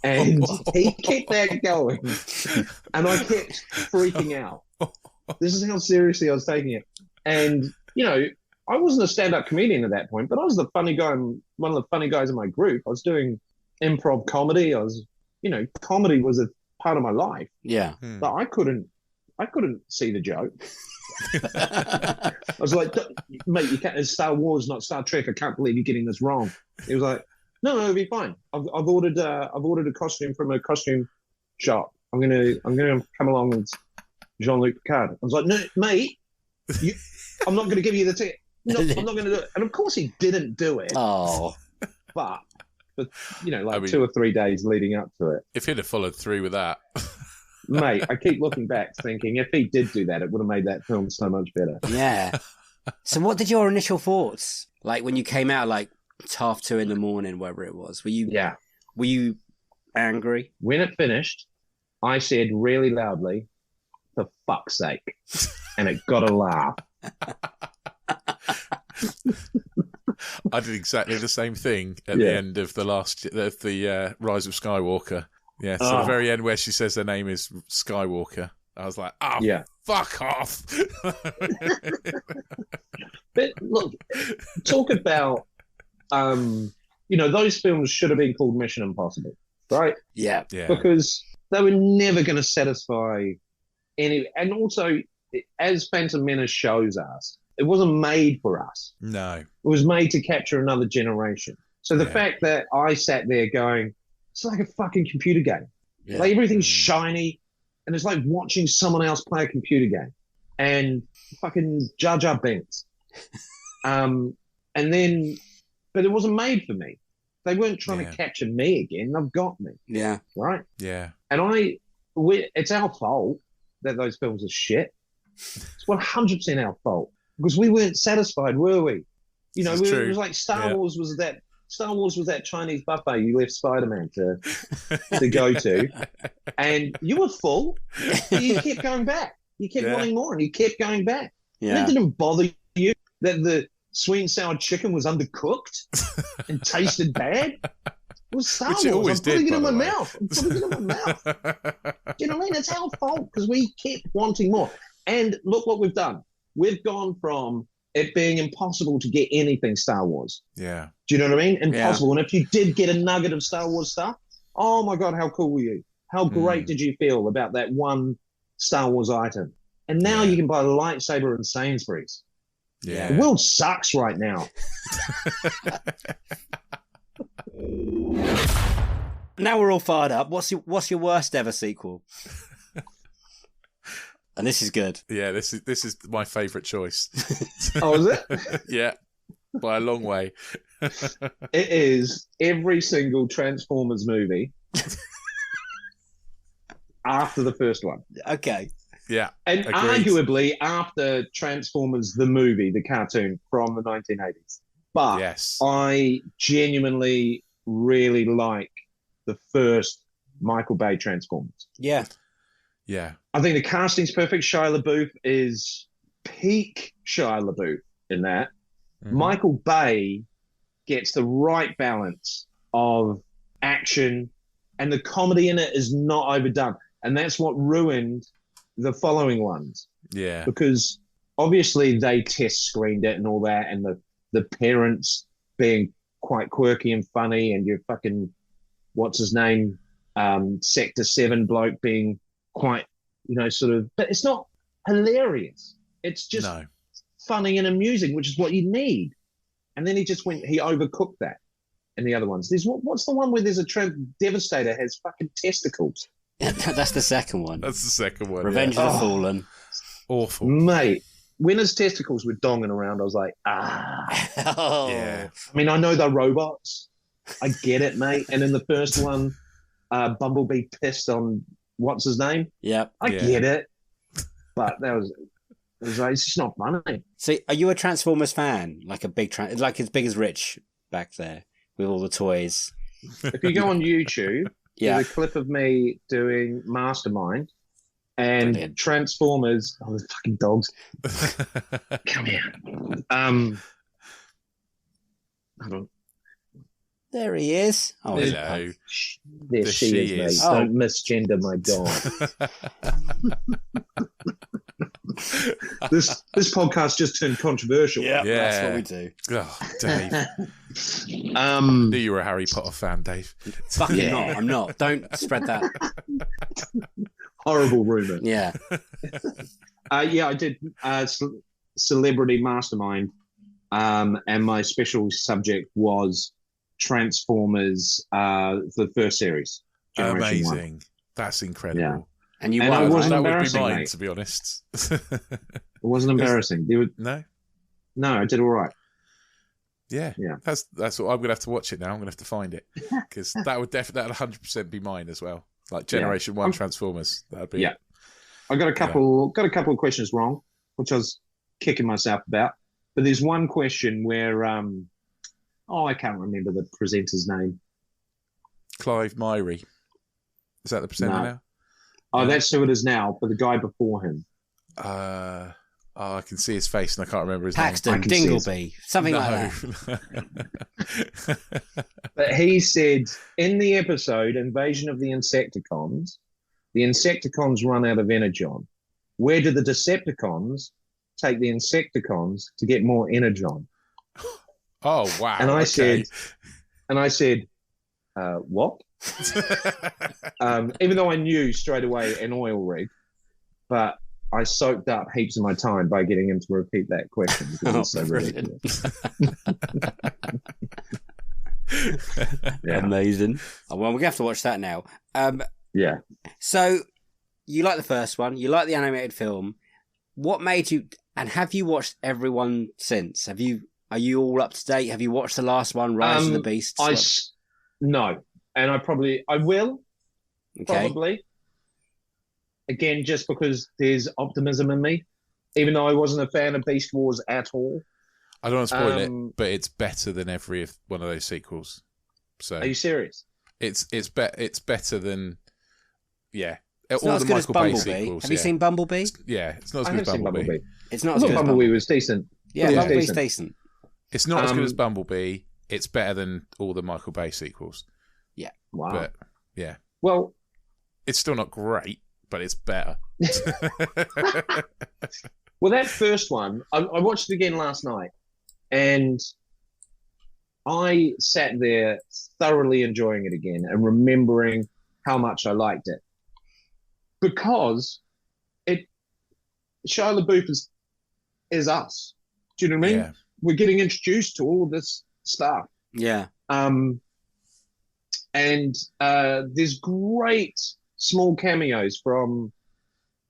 And he kept that going. And I kept freaking out. This is how seriously I was taking it. And, you know, I wasn't a stand-up comedian at that point, but I was the funny guy, one of the funny guys in my group. I was doing improv comedy. Comedy was a part of my life. Yeah. But I couldn't see the joke. I was like, mate, you can't. It's Star Wars, not Star Trek. I can't believe you're getting this wrong. He was like, no, it'll be fine. I've ordered a costume from a costume shop. I'm gonna come along with Jean-Luc Picard. I was like, no, mate, I'm not gonna give you the ticket. No, I'm not gonna do it. And of course he didn't do it. Oh, but 2 or 3 days leading up to it. If he'd have followed through with that. Mate, I keep looking back thinking if he did do that, it would have made that film so much better. Yeah. So what did your initial thoughts, like when you came out, like 2:30 in the morning, wherever it was, were you angry? When it finished, I said really loudly, for fuck's sake. And it got a laugh. I did exactly the same thing at the end of the Rise of Skywalker. Yeah, so the very end where she says her name is Skywalker, I was like, fuck off. But look, talk about, those films should have been called Mission Impossible, right? Yeah. Because they were never going to satisfy any, and also, as Phantom Menace shows us, it wasn't made for us. No. It was made to capture another generation. So the fact that I sat there going, it's like a fucking computer game. Yeah. Like everything's shiny, and it's like watching someone else play a computer game. And fucking Jar Jar Binks. But it wasn't made for me. They weren't trying to capture me again. They've got me. Yeah. Right? Yeah. And it's our fault that those films are shit. It's 100% our fault. Because we weren't satisfied, were we? You know, it was like Star Wars was that Chinese buffet you left Spider-Man to go to. And you were full, but you kept going back. You kept wanting more, and you kept going back. Yeah. And it didn't bother you that the sweet and sour chicken was undercooked and tasted bad. It was Star Wars. I'm putting it in my mouth. You know what I mean? It's our fault because we kept wanting more. And look what we've done. We've gone from it being impossible to get anything Star Wars. Yeah. Do you know what I mean? Impossible. Yeah. And if you did get a nugget of Star Wars stuff, oh my God, how cool were you? How great did you feel about that one Star Wars item? And now you can buy a lightsaber in Sainsbury's. Yeah. The world sucks right now. Now we're all fired up. What's your worst ever sequel? And this is good. Yeah, this is my favourite choice. Oh, is it? Yeah, by a long way. It is every single Transformers movie after the first one. Okay. Yeah. And arguably after Transformers the movie, the cartoon from the 1980s. But I genuinely really like the first Michael Bay Transformers. Yeah. Yeah. I think the casting's perfect. Shia LaBeouf is peak Shia LaBeouf in that. Mhm. Michael Bay gets the right balance of action, and the comedy in it is not overdone. And that's what ruined the following ones, Yeah. because obviously they test screened it and all that, and the parents being quite quirky and funny, and your fucking what's his name, Sector 7 bloke being quite, sort of, but it's not hilarious. It's just No. funny and amusing, which is what you need. And then he overcooked that in the other ones. What's the one where there's a Devastator has fucking testicles? That's the second one. That's the second one. Revenge yeah. of the Fallen. Awful. Mate, when his testicles were donging around, I was like, ah. Oh. Yeah. I mean, I know they're robots. I get it, mate. And in the first one, Bumblebee pissed on what's his name? Yep. I get it. But it's just not funny. So, are you a Transformers fan? Like a big, like as big as Rich back there with all the toys? If you go on YouTube, Yeah. there's a clip of me doing Mastermind and Brilliant. Transformers. Oh, the fucking dogs. Come here. Hold on. There he is. Oh, Hello. There The she is, mate. Oh. Don't misgender my dog. This podcast just turned controversial. Yeah, Yeah. that's what we do. Oh, Dave. I knew you were a Harry Potter fan, Dave. Fucking Yeah. not. I'm not. Don't spread that. Horrible rumor. Yeah. I did Celebrity Mastermind, and my special subject was Transformers, the first series. Generation Amazing. 1. That's incredible. Yeah. And you And won. I right? wasn't That would be embarrassing, mine, mate. to be honest. It wasn't embarrassing. No? No, I did all right. Yeah. Yeah. That's what I'm gonna have to watch it now. I'm gonna have to find it because that would 100% be mine as well. Like Generation 1 Transformers. That'd be Yeah. I got a couple of questions wrong, which I was kicking myself about. But there's one question where I can't remember the presenter's name. Clive Myrie. Is that the presenter No. now? Oh, Yeah. that's who it is now, but the guy before him. I can see his face and I can't remember his Paxton, I can see Dingleby, something name. like that. But he said in the episode Invasion of the Insecticons run out of energon. Where do the Decepticons take the Insecticons to get more energon? Oh, wow. And I okay. said, what? Even though I knew straight away an oil rig, but I soaked up heaps of my time by getting him to repeat that question because it's so brilliant. ridiculous. Yeah. Amazing. Oh, well, we're going to have to watch that now. Yeah. So, you like the first one, you like the animated film. What made you, and have you watched everyone since? Are you all up to date? Have you watched the last one, Rise of the Beasts? No. And I will, Okay. probably. Again, just because there's optimism in me, even though I wasn't a fan of Beast Wars at all. I don't want to spoil it, but it's better than every one of those sequels. So Are you serious? it's better than It's all not as the good as Michael Bay Bumblebee. sequels. Have you seen Bumblebee? It's not as I good have as seen Bumblebee. Bumblebee. It's not I as thought good as Bumblebee was decent. Yeah, It was Bumblebee's decent. decent. It's not as good as Bumblebee. It's better than all the Michael Bay sequels. Wow. But yeah, Well, it's still not great, but it's better. that first one, I watched it again last night, and I sat there thoroughly enjoying it again and remembering how much I liked it. Because Shia LaBeouf is us. Do you know what I mean? Yeah. We're getting introduced to all this stuff. Yeah. And there's great small cameos from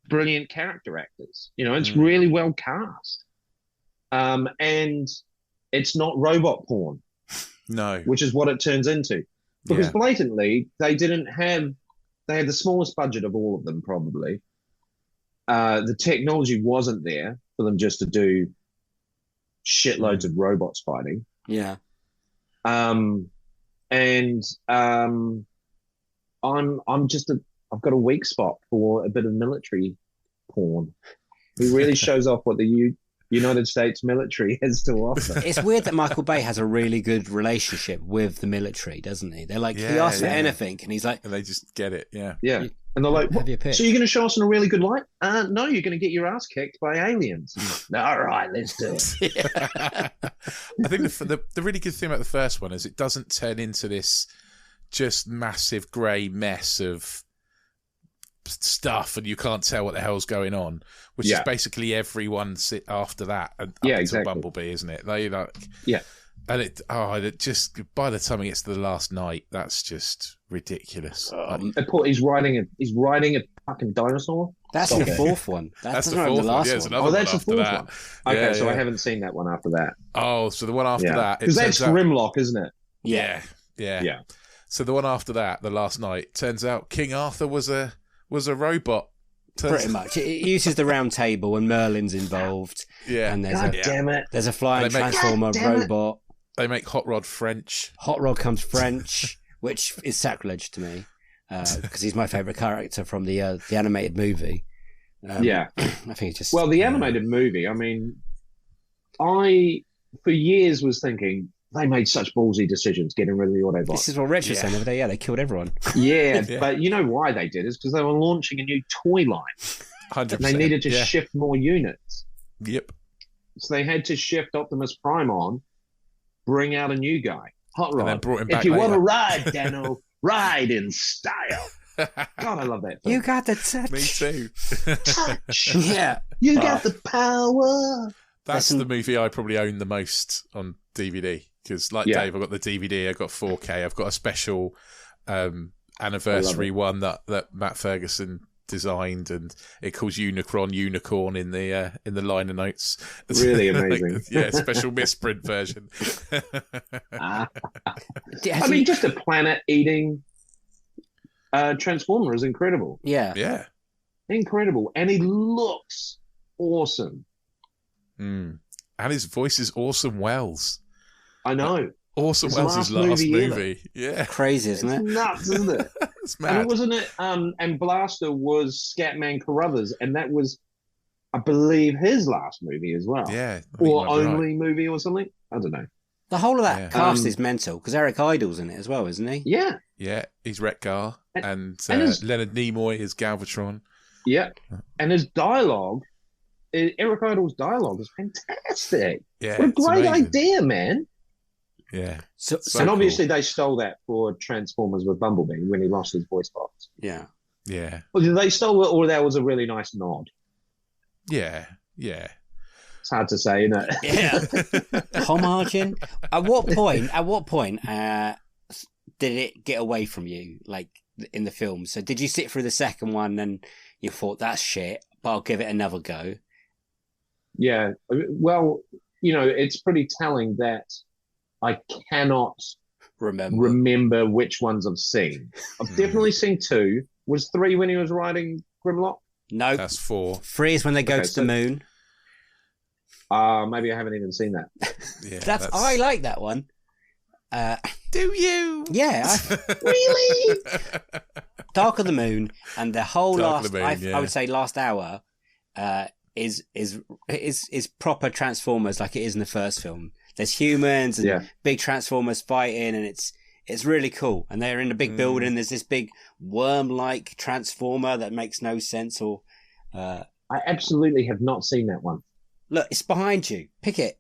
brilliant character actors. It's really well cast. And it's not robot porn, No. which is what it turns into. Because Yeah. blatantly, they had the smallest budget of all of them, probably. The technology wasn't there for them just to do shitloads of robots fighting. Yeah. I'm just I've got a weak spot for a bit of military porn. He really shows off what the United States military has to offer. It's weird that Michael Bay has a really good relationship with the military, doesn't he? They're like, he Yeah, asks for yeah. anything, and he's like, And they just get it. Yeah. Yeah. And they're like, Have your pick. so you're going to show us in a really good light? No, you're going to get your ass kicked by aliens. All right, let's do it. I think the really good thing about the first one is it doesn't turn into this just massive grey mess of stuff and you can't tell what the hell's going on, which is basically everyone after that and up until exactly. Bumblebee, isn't it? They like Yeah. And it just by the time it gets to the last night, that's just ridiculous. He's riding a fucking dinosaur. that's Stop the it. fourth one. That's the not fourth the last one. Yeah, there's one. another Oh, one that's the after fourth that. one. Okay, Yeah, so yeah. I haven't seen that one after that. Oh, so the one after that, it because that's turns out- Grimlock, isn't it? Yeah. Yeah. So the one after that, the last night, turns out King Arthur was a robot. Pretty much. It uses the round table and Merlin's involved. Yeah. And God damn it! there's a flying And they make- transformer God damn it. robot. They make Hot Rod French. Hot Rod comes French, which is sacrilege to me because he's my favourite character from the animated movie. Yeah. I think it's just Well, the animated movie. I mean, I for years was thinking they made such ballsy decisions getting rid of the Autobots. This is what Rich was saying the other day. Yeah, they killed everyone. Yeah, Yeah. but you know why they did? Is because they were launching a new toy line. 100%. And they needed to yeah. shift more units. Yep. So they had to shift Optimus Prime on, bring out a new guy. Hot And then Rod. brought him If back you want to later. ride, Dano, ride in style. God, I love that film. You got the touch. Me too. Touch. Yeah. You got the power. That's the movie I probably own the most on DVD because, like Yeah. Dave, I've got the DVD, I've got 4K, I've got a special anniversary one that Matt Ferguson designed, and it calls Unicorn in the liner notes. Really amazing. Yeah, special misprint version. I mean, just a planet-eating Transformer is incredible. yeah. Yeah. Incredible. And he looks awesome. Mm. And his voice is Orson Welles. I know. Orson His Welles' last last movie ever. movie. Yeah. Crazy, It's isn't it? nuts, isn't it? It's And mad. wasn't it? And Blaster was Scatman Carruthers, and that was, I believe, his last movie as well. Yeah. I think you Or might be right. only movie or something. I don't know. The whole of that Yeah. cast is mental because Eric Idle's in it as well, isn't he? Yeah, Yeah, he's Retgar, and and his- Leonard Nimoy is Galvatron. yeah. And his dialogue, Eric Idle's dialogue is fantastic. Yeah, What a it's great amazing. idea, man. Yeah, So So And cool. obviously they stole that for Transformers with Bumblebee when he lost his voice box. yeah. yeah, Well, did they stole it, or that was a really nice nod? yeah, yeah. It's hard to say, isn't it? Yeah. Homaging. At what point did it get away from you, like in the film? So did you sit through the second one and you thought that's shit, but I'll give it another go? Yeah. Well, it's pretty telling that I cannot remember which ones I've seen. I've definitely seen 2. Was 3 when he was riding Grimlock? No. That's 4. 3 is when they go Okay, to so- the moon. Maybe I haven't even seen that. Yeah, I like that one. Do you? Yeah, Really? Dark of the Moon, and the whole Dark of last, the Moon, yeah. I would say, last hour is proper Transformers like it is in the first film. There's humans and Yeah. big Transformers fighting, and it's really cool. And they're in a big building. There's this big worm-like Transformer that makes no sense. Or I absolutely have not seen that one. look, it's behind you. Pick it.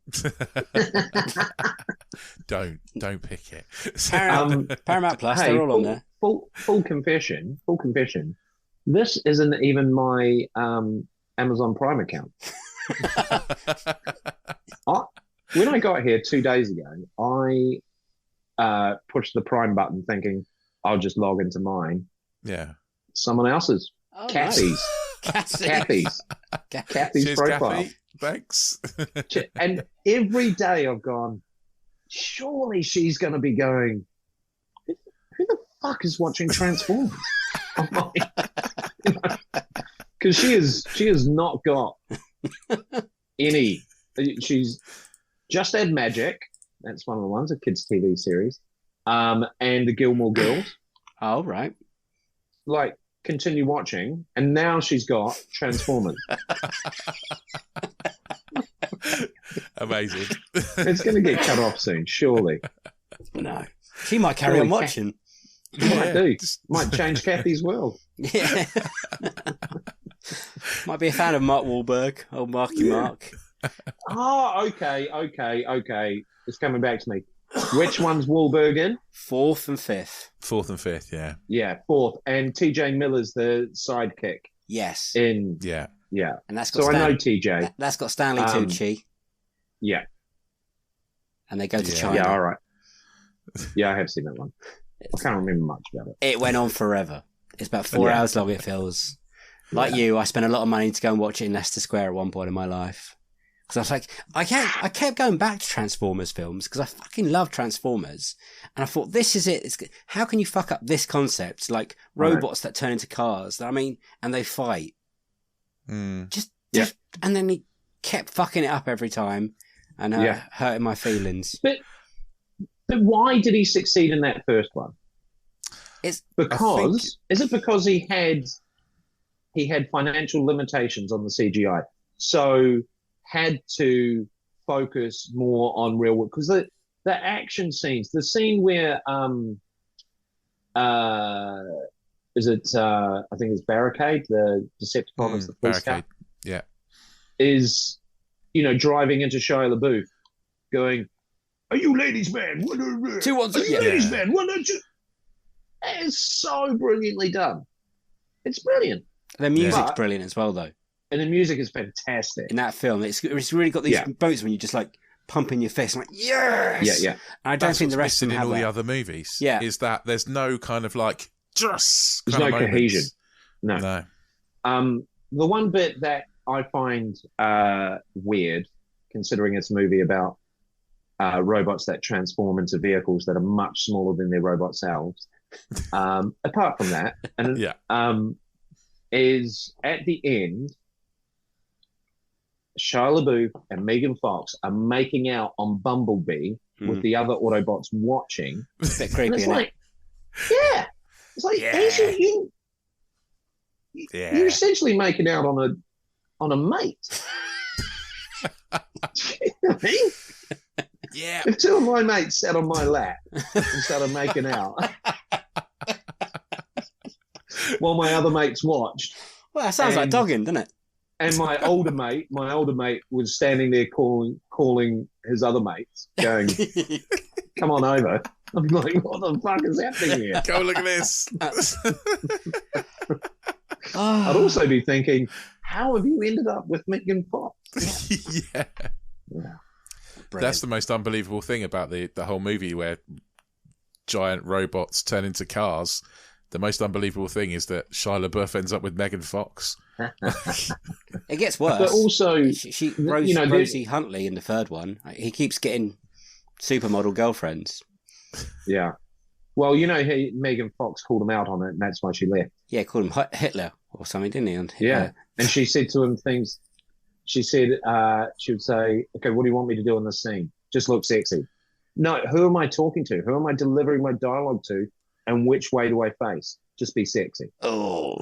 Don't pick it. Paramount Plus. Hey, They're all on there. Full confession. This isn't even my Amazon Prime account. When I got here 2 days ago, I pushed the Prime button thinking I'll just log into mine. Yeah. Someone else's. Oh, Kathy's. Kathy's. Kathy's Cheers, profile. Kathy. Thanks. And every day I've gone, surely she's going to be going, who the fuck is watching Transformers? Because she has not got any. She's just had Magic. That's one of the ones, a kids' TV series. And the Gilmore Girls. Oh, right. Like, continue watching, and now she's got Transformers. Amazing. It's going to get cut off soon, surely. No. She might carry on watching. Might do. Might change Kathy's world. Yeah. Might be a fan of Mark Wahlberg. Old Marky Mark. Oh, okay. It's coming back to me. Which one's Wahlberg in? 4th and 5th. 4th and 5th, yeah. Yeah, 4th. And TJ Miller's the sidekick. Yes. Yeah. And that's got So I know TJ. That's got Stanley Tucci. Yeah. And they go to Yeah. China. Yeah, all right. Yeah, I have seen that one. I can't remember much about it. It went on forever. It's about 4 hours long, it feels. Like you, I spent a lot of money to go and watch it in Leicester Square at one point in my life. Because I was like, I kept going back to Transformers films because I fucking love Transformers. And I thought, this is it. How can you fuck up this concept? Like robots that turn into cars. I mean, and they fight. Just, and then he kept fucking it up every time and hurting my feelings. But why did he succeed in that first one? It's because is it because he had financial limitations on the CGI, so had to focus more on real work? Because the action scenes, the scene where is it I think it's Barricade, the Decepticon is the police car, is driving into Shia LaBeouf, going, "Are you ladies man? What are Two ones, are you ladies man? What are you?" It's so brilliantly done. It's brilliant. The music's brilliant as well, though. And the music is fantastic. In that film, it's really got these moments when you just like pumping your fist, like yes, yeah. And I don't think the rest of them in have all that. the other movies. Yeah, is that there's no kind of like just there's kind no of cohesion. No. The one bit that I find weird, considering it's a movie about robots that transform into vehicles that are much smaller than their robot selves. Apart from that, and is at the end, Shia LaBeouf and Megan Fox are making out on Bumblebee with the other Autobots watching. It's a bit creepy, and it's isn't like, it? it's like you're essentially making out on a mate. You know what I mean? Yeah. If two of my mates sat on my lap and started making out while my other mates watched. Well, that sounds like dogging, doesn't it? And my older mate was standing there calling his other mates, going, "Come on over." I'm like, what the fuck is happening here? Go look at this. I'd also be thinking, how have you ended up with Megan Fox? Yeah. That's the most unbelievable thing about the whole movie, where giant robots turn into cars. The most unbelievable thing is that Shia LaBeouf ends up with Megan Fox. It gets worse. But also, Rosie Huntley in the third one, he keeps getting supermodel girlfriends. Yeah. Well, Megan Fox called him out on it, and that's why she left. Yeah, called him Hitler or something, didn't he? And she said to him things. She said she would say, "Okay, what do you want me to do in this scene? Just look sexy." No, who am I talking to? Who am I delivering my dialogue to? And which way do I face? Just be sexy. Oh.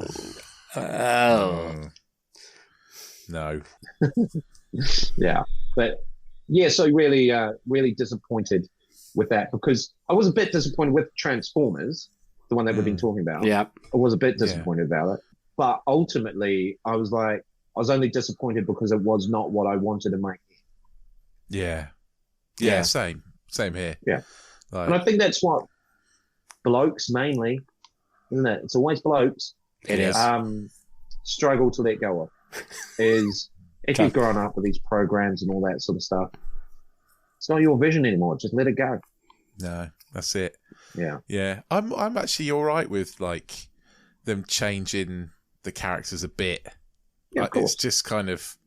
No. Yeah. But yeah, so really, really disappointed with that, because I was a bit disappointed with Transformers, the one that we've been talking about. Yeah. I was a bit disappointed about it. But ultimately, I was only disappointed because it was not what I wanted to make. Yeah. Same here. Yeah. Like, and I think that's what blokes mainly, isn't it? It's always blokes. It is. Struggle to let go of is if you've grown up with these programs and all that sort of stuff, it's not your vision anymore. Just let it go. No, that's it. Yeah. Yeah. I'm actually all right with like them changing the characters a bit. Yeah, of course. It's just kind of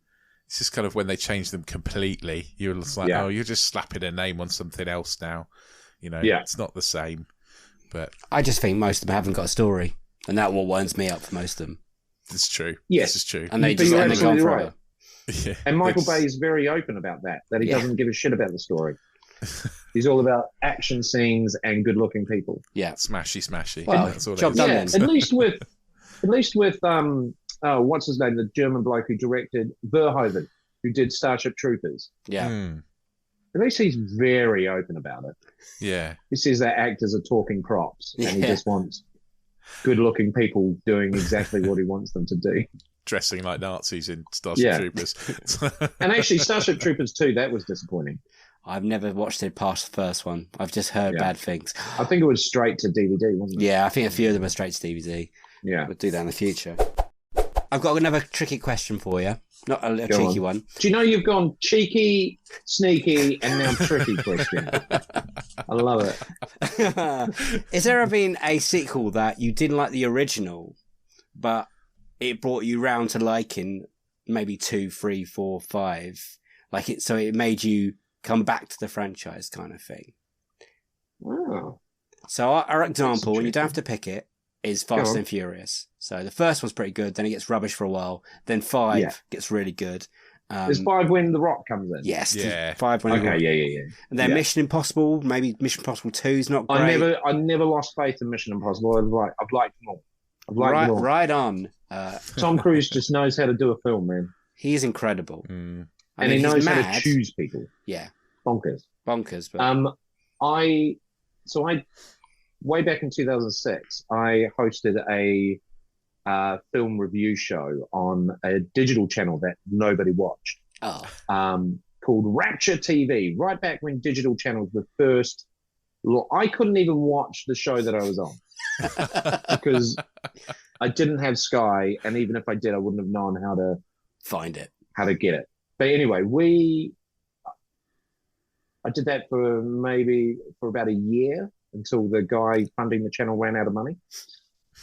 when they change them completely. You're just like, oh, you're just slapping a name on something else now. It's not the same. But I just think most of them haven't got a story, and that what winds me up for most of them. It's true. Yes, this is true. And they but you're absolutely right. Yeah, and Michael Bay is very open about that he doesn't give a shit about the story. He's all about action scenes and good-looking people. Yeah, smashy. Well, that's all job it done is. then. At least with At least with what's his name, the German bloke who directed Verhoeven, who did Starship Troopers. Yeah. Hmm. At least he's very open about it. Yeah. He says that actors are talking props, and he Yeah. just wants good-looking people doing exactly what he wants them to do. Dressing like Nazis in Starship Yeah. Troopers. And actually, Starship Troopers 2, that was disappointing. I've never watched it past the first one. I've just heard Yeah. bad things. I think it was straight to DVD, wasn't it? Yeah, I think a few of them are straight to DVD. Yeah. We'll do that in the future. I've got another tricky question for you. Not a little Go cheeky on. one. Do you know you've gone cheeky, sneaky, and now tricky question? I love it. Is there ever been a sequel that you didn't like the original, but it brought you round to liking maybe 2, 3, 4, 5? Like it, so it made you come back to the franchise kind of thing. Wow. So our example, and you don't tricky. have to pick it, is Go Fast on. and Furious. So the first one's pretty good, then it gets rubbish for a while. Then 5 Yeah. gets really good. There's 5 when The Rock comes in. Yes, Yeah. 5 when Okay, yeah. And then Yeah. Mission Impossible, maybe Mission Impossible 2 is not great. I never lost faith in Mission Impossible. I've liked them all. I've liked them all. Right on. Tom Cruise just knows how to do a film, man. He's incredible. Mm. I And mean, he knows he's how mad. to choose people. Yeah, Bonkers. bonkers. But I way back in 2006, I hosted a film review show on a digital channel that nobody watched, called Rapture TV. Right back when digital channels were first. I couldn't even watch the show that I was on because I didn't have Sky, and even if I did, I wouldn't have known how find it. to get it. But anyway, I did that for about a year until the guy funding the channel ran out of money.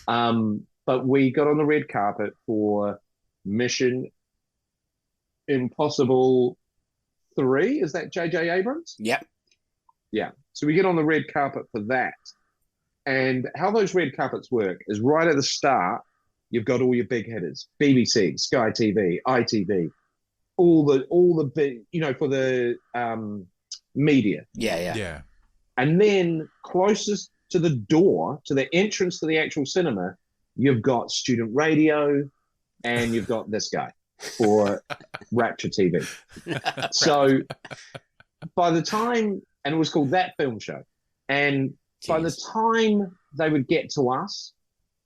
But we got on the red carpet for Mission Impossible 3. Is that J.J. Abrams? Yep. Yeah. So we get on the red carpet for that. And how those red carpets work is right at the start, you've got all your big hitters: BBC, Sky TV, ITV, all the big, for the media. Yeah. Yeah. And then closest to the door, to the entrance to the actual cinema, you've got student radio, and you've got this guy for Rapture TV. So by the time, and it was called That Film Show, and by the time they would get to us,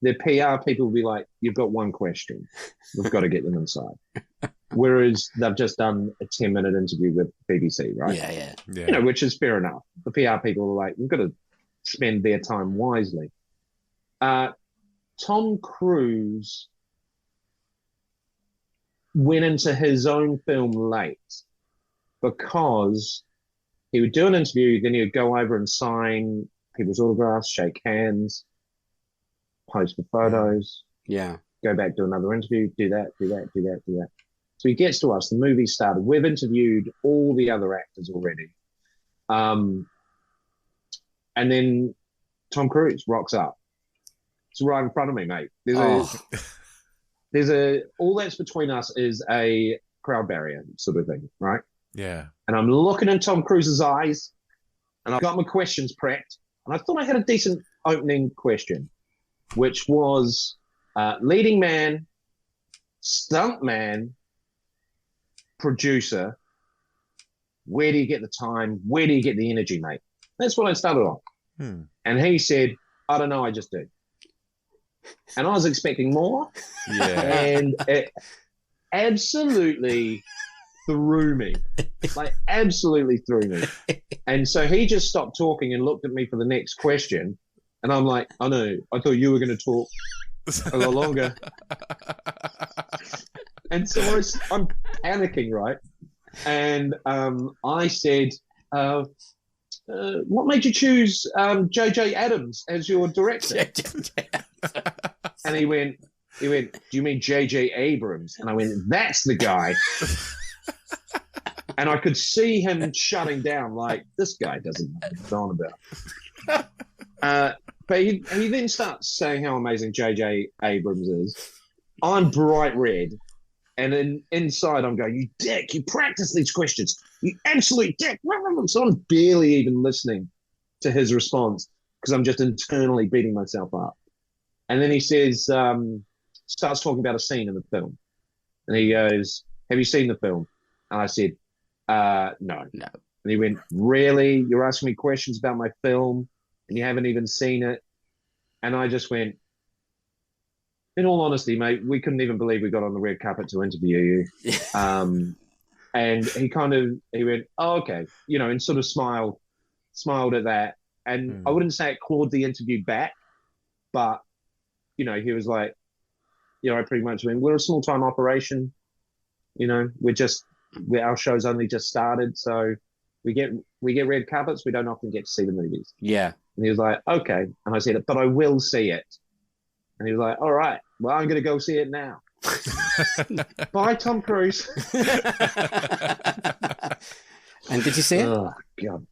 their PR people would be like, "You've got one question. We've got to get them inside." Whereas they've just done a 10-minute interview with BBC, right? Yeah. Which is fair enough. The PR people are like, we've got to spend their time wisely. Tom Cruise went into his own film late because he would do an interview, then he would go over and sign people's autographs, shake hands, pose for photos, Yeah. go back, do another interview, do that. So he gets to us, the movie started, we've interviewed all the other actors already. And then Tom Cruise rocks up. It's right in front of me, mate. All that's between us is a crowd barrier sort of thing, right? Yeah. And I'm looking in Tom Cruise's eyes, and I've got my questions prepped, and I thought I had a decent opening question, which was leading man, stunt man, producer. Where do you get the time? Where do you get the energy, mate? That's what I started on. And he said, I don't know, I just do. And I was expecting more. Yeah. And it absolutely threw me. Like, absolutely threw me. And so he just stopped talking and looked at me for the next question. And I'm like, I know, I thought you were going to talk a lot longer. And so I'm panicking, right? And I said, what made you choose J.J. Adams as your director? And he went, do you mean J.J. Abrams? And I went, that's the guy. And I could see him shutting down, like, this guy doesn't know what he's on about. But he then starts saying how amazing J.J. Abrams is. I'm bright red. And inside I'm going, you dick, you practice these questions. You absolute dick. So I'm barely even listening to his response because I'm just internally beating myself up. And then he says, starts talking about a scene in the film. And he goes, have you seen the film? And I said, no. No. And he went, really? You're asking me questions about my film and you haven't even seen it? And I just went, in all honesty, mate, we couldn't even believe we got on the red carpet to interview you. And he went, oh, okay, and sort of smiled at that. And I wouldn't say it clawed the interview back, but, he was like, I pretty much went, we're a small time operation. Our show's only just started. So we get red carpets. We don't often get to see the movies. Yeah. And he was like, okay. And I said, but I will see it. And he was like, all right, well, I'm going to go see it now. Bye, Tom Cruise. And did you see it? Oh, God.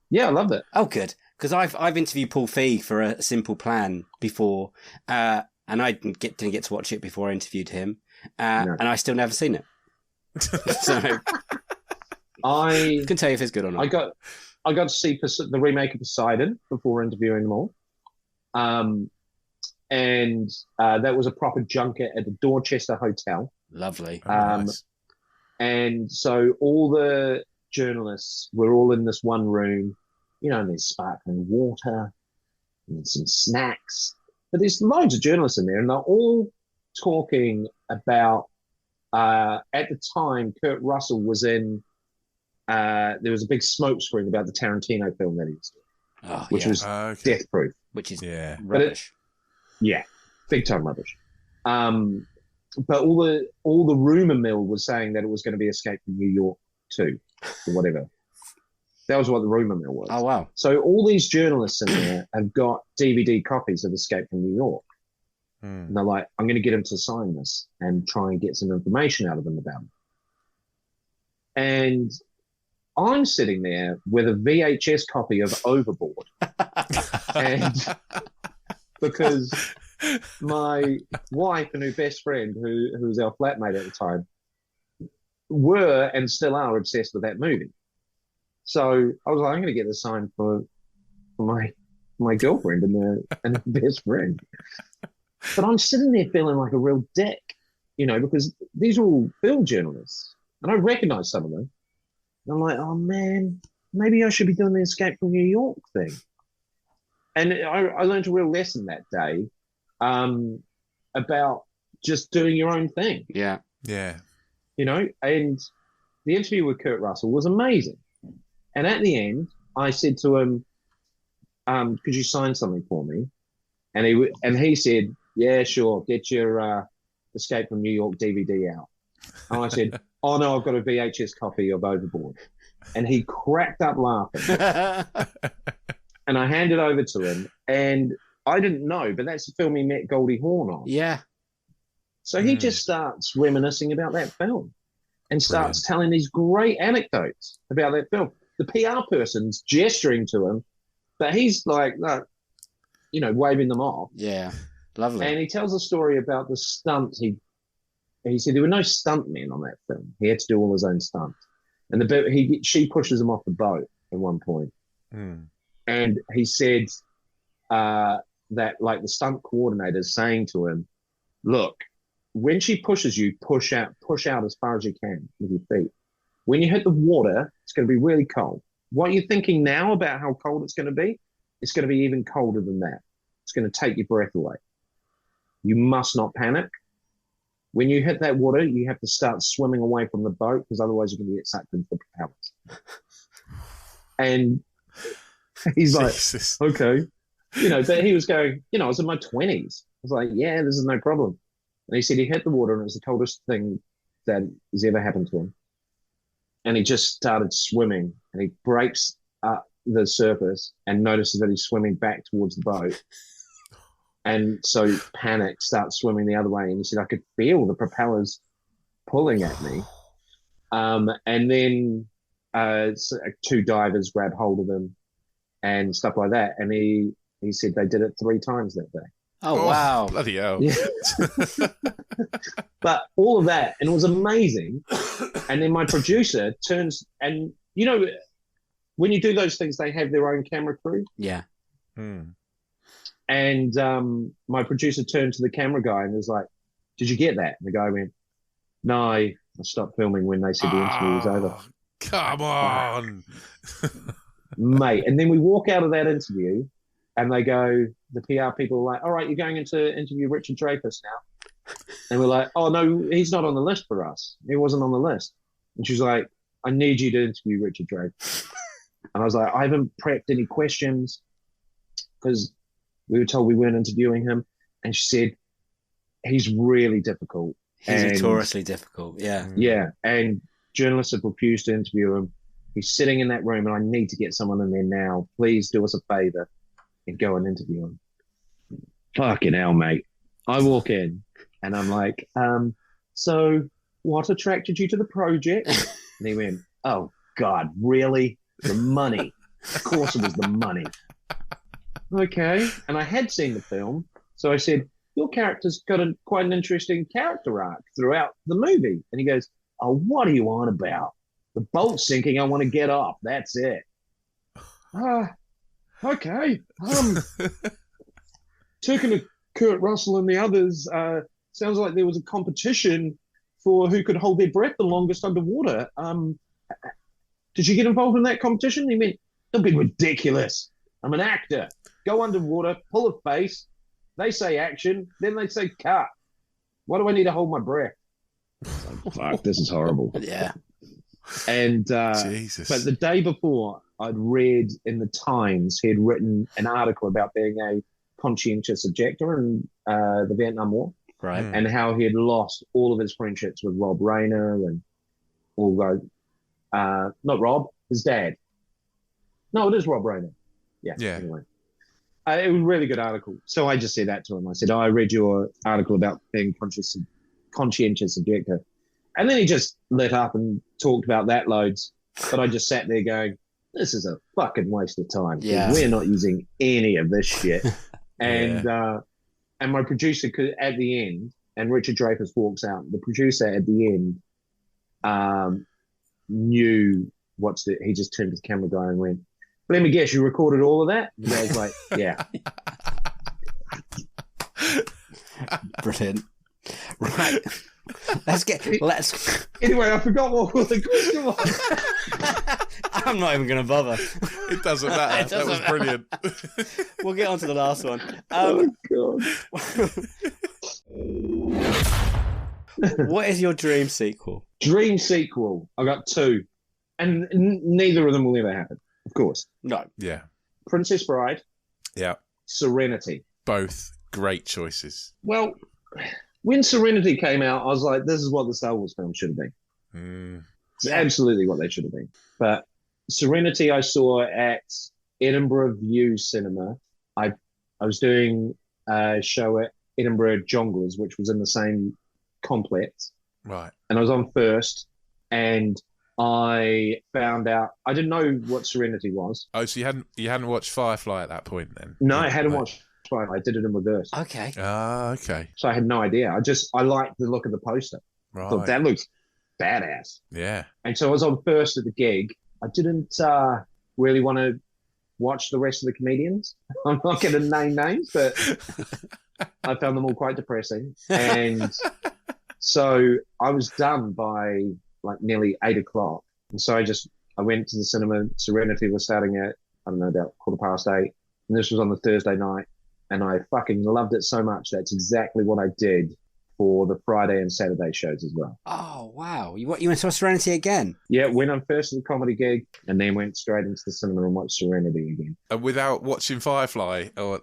Yeah, I loved it. Oh, good. Because I've interviewed Paul Feig for A Simple Plan before, and I didn't get to watch it before I interviewed him, and I still never seen it. So I can tell you if it's good or not. I got to see the remake of Poseidon before interviewing them all. And that was a proper junket at the Dorchester Hotel. Lovely. Nice. And so all the journalists were all in this one room, and there's sparkling water and some snacks. But there's loads of journalists in there, and they're all talking about, at the time, Kurt Russell was in, there was a big smoke screen about the Tarantino film that he was doing, which was Death Proof. Which is rubbish. Big time rubbish. But all the rumor mill was saying that it was going to be Escape from New York 2 or whatever. That was what the rumor mill was. Oh, wow. So all these journalists in there have got DVD copies of Escape from New York. And they're like, I'm going to get him to sign this and try and get some information out of him about it. And I'm sitting there with a VHS copy of Overboard. And because my wife and her best friend, who was our flatmate at the time, were and still are obsessed with that movie. So I was like, I'm going to get this signed for my girlfriend and her best friend. But I'm sitting there feeling like a real dick, because these are all film journalists, and I recognize some of them. And I'm like, oh man, maybe I should be doing the Escape from New York thing. And I learned a real lesson that day about just doing your own thing. Yeah. Yeah. And the interview with Kurt Russell was amazing. And at the end, I said to him, could you sign something for me? And he said, yeah, sure. Get your Escape from New York DVD out. And I said, oh no, I've got a VHS copy of Overboard. And he cracked up laughing. And I handed over to him, and I didn't know, but that's the film he met Goldie Hawn on. Yeah. So he just starts reminiscing about that film and starts telling these great anecdotes about that film. The PR person's gesturing to him, but he's like, waving them off. Yeah. Lovely. And he tells a story about the stunt. He said there were no stunt men on that film. He had to do all his own stunts. And she pushes him off the boat at one point. And he said that like the stunt coordinator is saying to him, look, when she pushes you, push out as far as you can with your feet. When you hit the water, it's going to be really cold. What you're thinking now about how cold it's going to be, it's going to be even colder than that. It's going to take your breath away. You must not panic. When you hit that water, you have to start swimming away from the boat because otherwise you're going to get sucked into the propellers. And he's Jesus. like, okay. But he was going, I was in my 20s. I was like, yeah, this is no problem. And he said he hit the water and it was the coldest thing that has ever happened to him. And he just started swimming and he breaks up the surface and notices that he's swimming back towards the boat. And so he panicked, starts swimming the other way. And he said, I could feel the propellers pulling at me. And then two divers grabbed hold of him and stuff like that. And he said they did it 3 times that day. Oh, wow. Bloody hell. Yeah. But all of that, and it was amazing. And then my producer turns, and when you do those things, they have their own camera crew. Yeah. And my producer turned to the camera guy and was like, did you get that? And the guy went, no, I stopped filming when they said the interview was over. Come on. Mate. And then we walk out of that interview and they go, the PR people are like, all right, you're going into interview Richard Dreyfuss now. And we're like, oh, no, he's not on the list for us. He wasn't on the list. And she's like, I need you to interview Richard Dreyfuss. And I was like, I haven't prepped any questions because we were told we weren't interviewing him. And she said, he's really difficult. He's notoriously difficult, yeah. Yeah, and journalists have refused to interview him. He's sitting in that room, and I need to get someone in there now. Please do us a favor and go and interview him. Fucking hell, mate. I walk in, and I'm like, so what attracted you to the project? And he went, oh, God, really? The money. Of course it was the money. Okay. And I had seen the film, so I said, your character's got quite an interesting character arc throughout the movie. And he goes, oh, what are you on about? The boat's sinking, I want to get off. That's it. Okay. Talking to Kurt Russell and the others, sounds like there was a competition for who could hold their breath the longest underwater. Did you get involved in that competition? He went, don't be ridiculous. I'm an actor. Go underwater, pull a face. They say action, then they say cut. Why do I need to hold my breath? Like, fuck, this is horrible. Yeah. And Jesus. But the day before, I'd read in the Times, he had written an article about being a conscientious objector in the Vietnam War, Right. and how he had lost all of his friendships with Rob Rayner and all those. Not Rob, his dad. No, it is Rob Rayner. Yeah. Anyway. It was a really good article. So I just said that to him. I said, I read your article about being conscientious objector. And then he just lit up and talked about that loads. But I just sat there going, this is a fucking waste of time. Yeah. We're not using any of this shit. And my producer could, at the end, and Richard Dreyfuss walks out, the producer at the end knew he just turned to the camera guy and went, let me guess, you recorded all of that? And the guy's like, yeah. Brilliant. Right. Let's. Anyway, I forgot what the question was. I'm not even going to bother. It doesn't matter. That was brilliant. We'll get on to the last one. Oh, God. What is your dream sequel? Dream sequel. I got two. And neither of them will ever happen, of course. No. Yeah. Princess Bride. Yeah. Serenity. Both great choices. Well, when Serenity came out, I was like, this is what the Star Wars film should have been. It's absolutely what they should have been. But Serenity I saw at Edinburgh View Cinema. I was doing a show at Edinburgh Jongleurs, which was in the same complex. Right. And I was on first, and I found out I didn't know what Serenity was. Oh, so you hadn't watched Firefly at that point then? No, I hadn't watched Firefly. I did it in reverse. Okay. Ah, okay. So I had no idea. I liked the look of the poster. Right. I thought that looks badass. Yeah. And so I was on first at the gig. I didn't really want to watch the rest of the comedians. I'm not going to name names, but I found them all quite depressing. And so I was done by like nearly 8 o'clock. And so I went to the cinema. Serenity was starting at, I don't know, about 8:15. And this was on the Thursday night. And I fucking loved it so much. That's exactly what I did for the Friday and Saturday shows as well. Oh, wow. You went to Serenity again? Yeah, went on first to the comedy gig and then went straight into the cinema and watched Serenity again. And without watching Firefly, or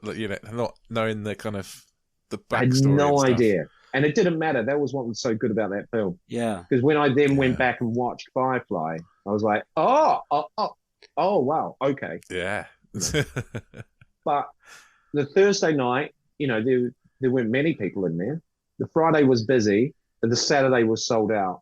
not knowing the kind of the backstory. I had no idea. And it didn't matter. That was what was so good about that film. Yeah. Because when I then went back and watched Firefly, I was like, oh, wow, okay. Yeah. But the Thursday night, there weren't many people in there. The Friday was busy, and the Saturday was sold out.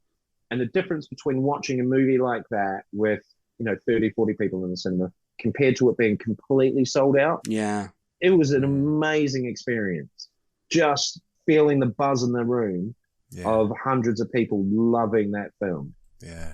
And the difference between watching a movie like that with, 30, 40 people in the cinema compared to it being completely sold out, Yeah. it was an amazing experience. Just feeling the buzz in the room of hundreds of people loving that film. Yeah.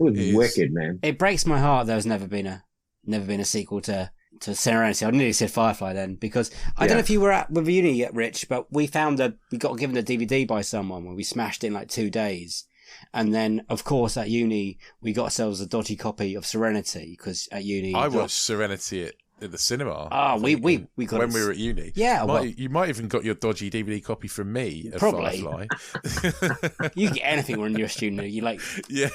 It was wicked, man. It breaks my heart there's never been a sequel to to Serenity. I nearly said Firefly then, because I don't know if you were at with uni yet, Rich, but we got given a DVD by someone when we smashed it in like 2 days. And then, of course, at uni, we got ourselves a dodgy copy of Serenity, because at uni... I watched Serenity at the cinema. Oh, we got when it. we were at uni. Yeah, you might even got your dodgy DVD copy from me of Probably. Firefly. You get anything when you're a student. You like... Yeah.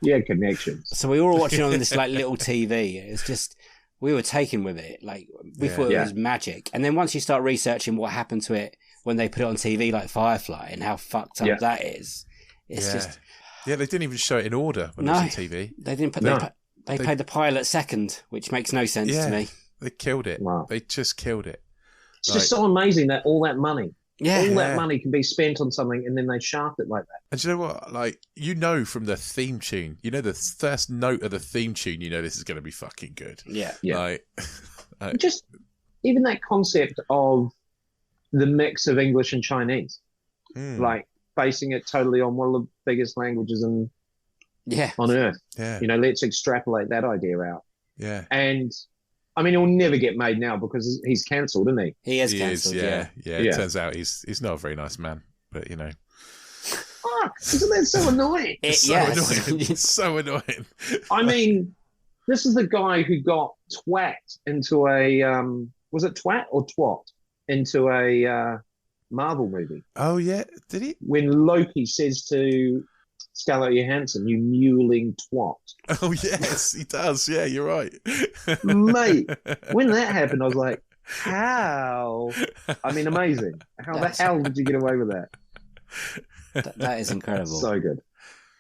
Yeah, connections. So we were all watching on this like little TV. It's just... We were taken with it. Like, we thought it was magic. And then once you start researching what happened to it when they put it on TV, like Firefly, and how fucked up that is, it's just... Yeah, they didn't even show it in order when it was on TV. They didn't put... They played the pilot second, which makes no sense to me. They killed it. Wow. They just killed it. It's just so amazing that all that money... Yeah. All that money can be spent on something, and then they shaft it like that. And do you know what? Like, from the theme tune, the first note of the theme tune, this is going to be fucking good. Yeah. Like, just even that concept of the mix of English and Chinese, like basing it totally on one of the biggest languages on earth. Yeah. Let's extrapolate that idea out. Yeah. And I mean, he'll never get made now because he's cancelled, isn't he? He is cancelled. Yeah. It turns out he's not a very nice man, but Isn't that so annoying? Annoying. So annoying. I mean, this is the guy who got twat into a was it twat or twat into a Marvel movie. Oh yeah, did he? When Loki says to Scarlett Johansson, "You mewling twat." Oh yes, he does. Yeah, you're right, mate. When that happened, I was like, "How?" I mean, amazing. How the hell did you get away with that? That is incredible. So good.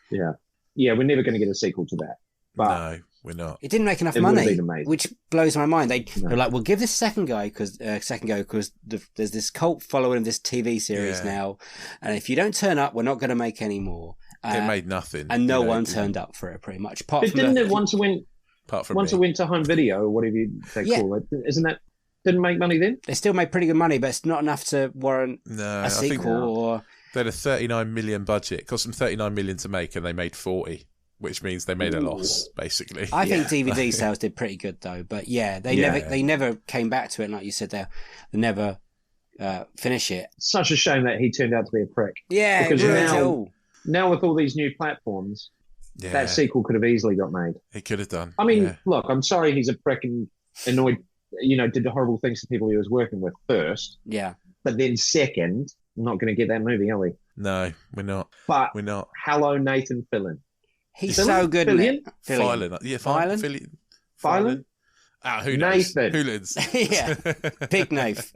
Yeah. We're never going to get a sequel to that. But no, we're not. It didn't make enough money, which blows my mind. They're like, "We'll give this second go because there's this cult following this TV series now, and if you don't turn up, we're not going to make any more." It made nothing, and no one turned up for it, pretty much. But didn't it once it went to home video or whatever they call it? Isn't that didn't make money then? They still made pretty good money, but it's not enough to warrant a sequel. Or they had a 39 million budget. It cost them 39 million to make, and they made 40, which means they made a loss basically. I think DVD sales did pretty good though, but they never came back to it. And like you said, they never finish it. Such a shame that he turned out to be a prick. Yeah, because now with all these new platforms, that sequel could have easily got made. It could have done. I mean, look, I'm sorry he's a prick and annoyed, did the horrible things to people he was working with first. Yeah. But then second, I'm not going to get that movie, are we? No, we're not. But we're not. Hello, Nathan Fillion. He's so good. Fillion? Fillion. Yeah, Fillion. Fillion? Who knows? Nathan. Hoolins. Yeah. Big Nath.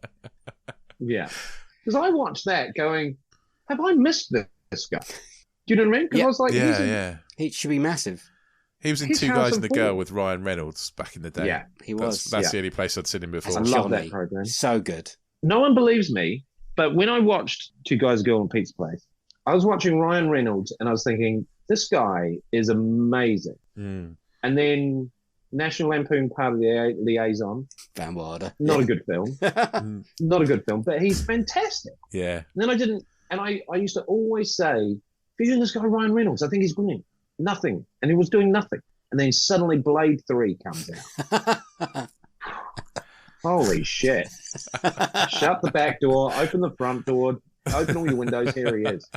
Yeah. Because I watched that going, have I missed this guy? Do you know what I mean? Because I was like, he should be massive. He was in Two Guys and a Girl with Ryan Reynolds back in the day. Yeah, he was. That's the only place I'd seen him before. I love that program. So good. No one believes me, but when I watched Two Guys, a Girl and Pizza Place, I was watching Ryan Reynolds and I was thinking, this guy is amazing. And then National Lampoon Part of the Liaison. Van Wilder. Not a good film. Not a good film, but he's fantastic. Yeah. And then I used to always say, vision this guy Ryan Reynolds, I think he's brilliant. Nothing. And he was doing nothing. And then suddenly Blade 3 comes out. Holy shit. Shut the back door, open the front door, open all your windows, here he is.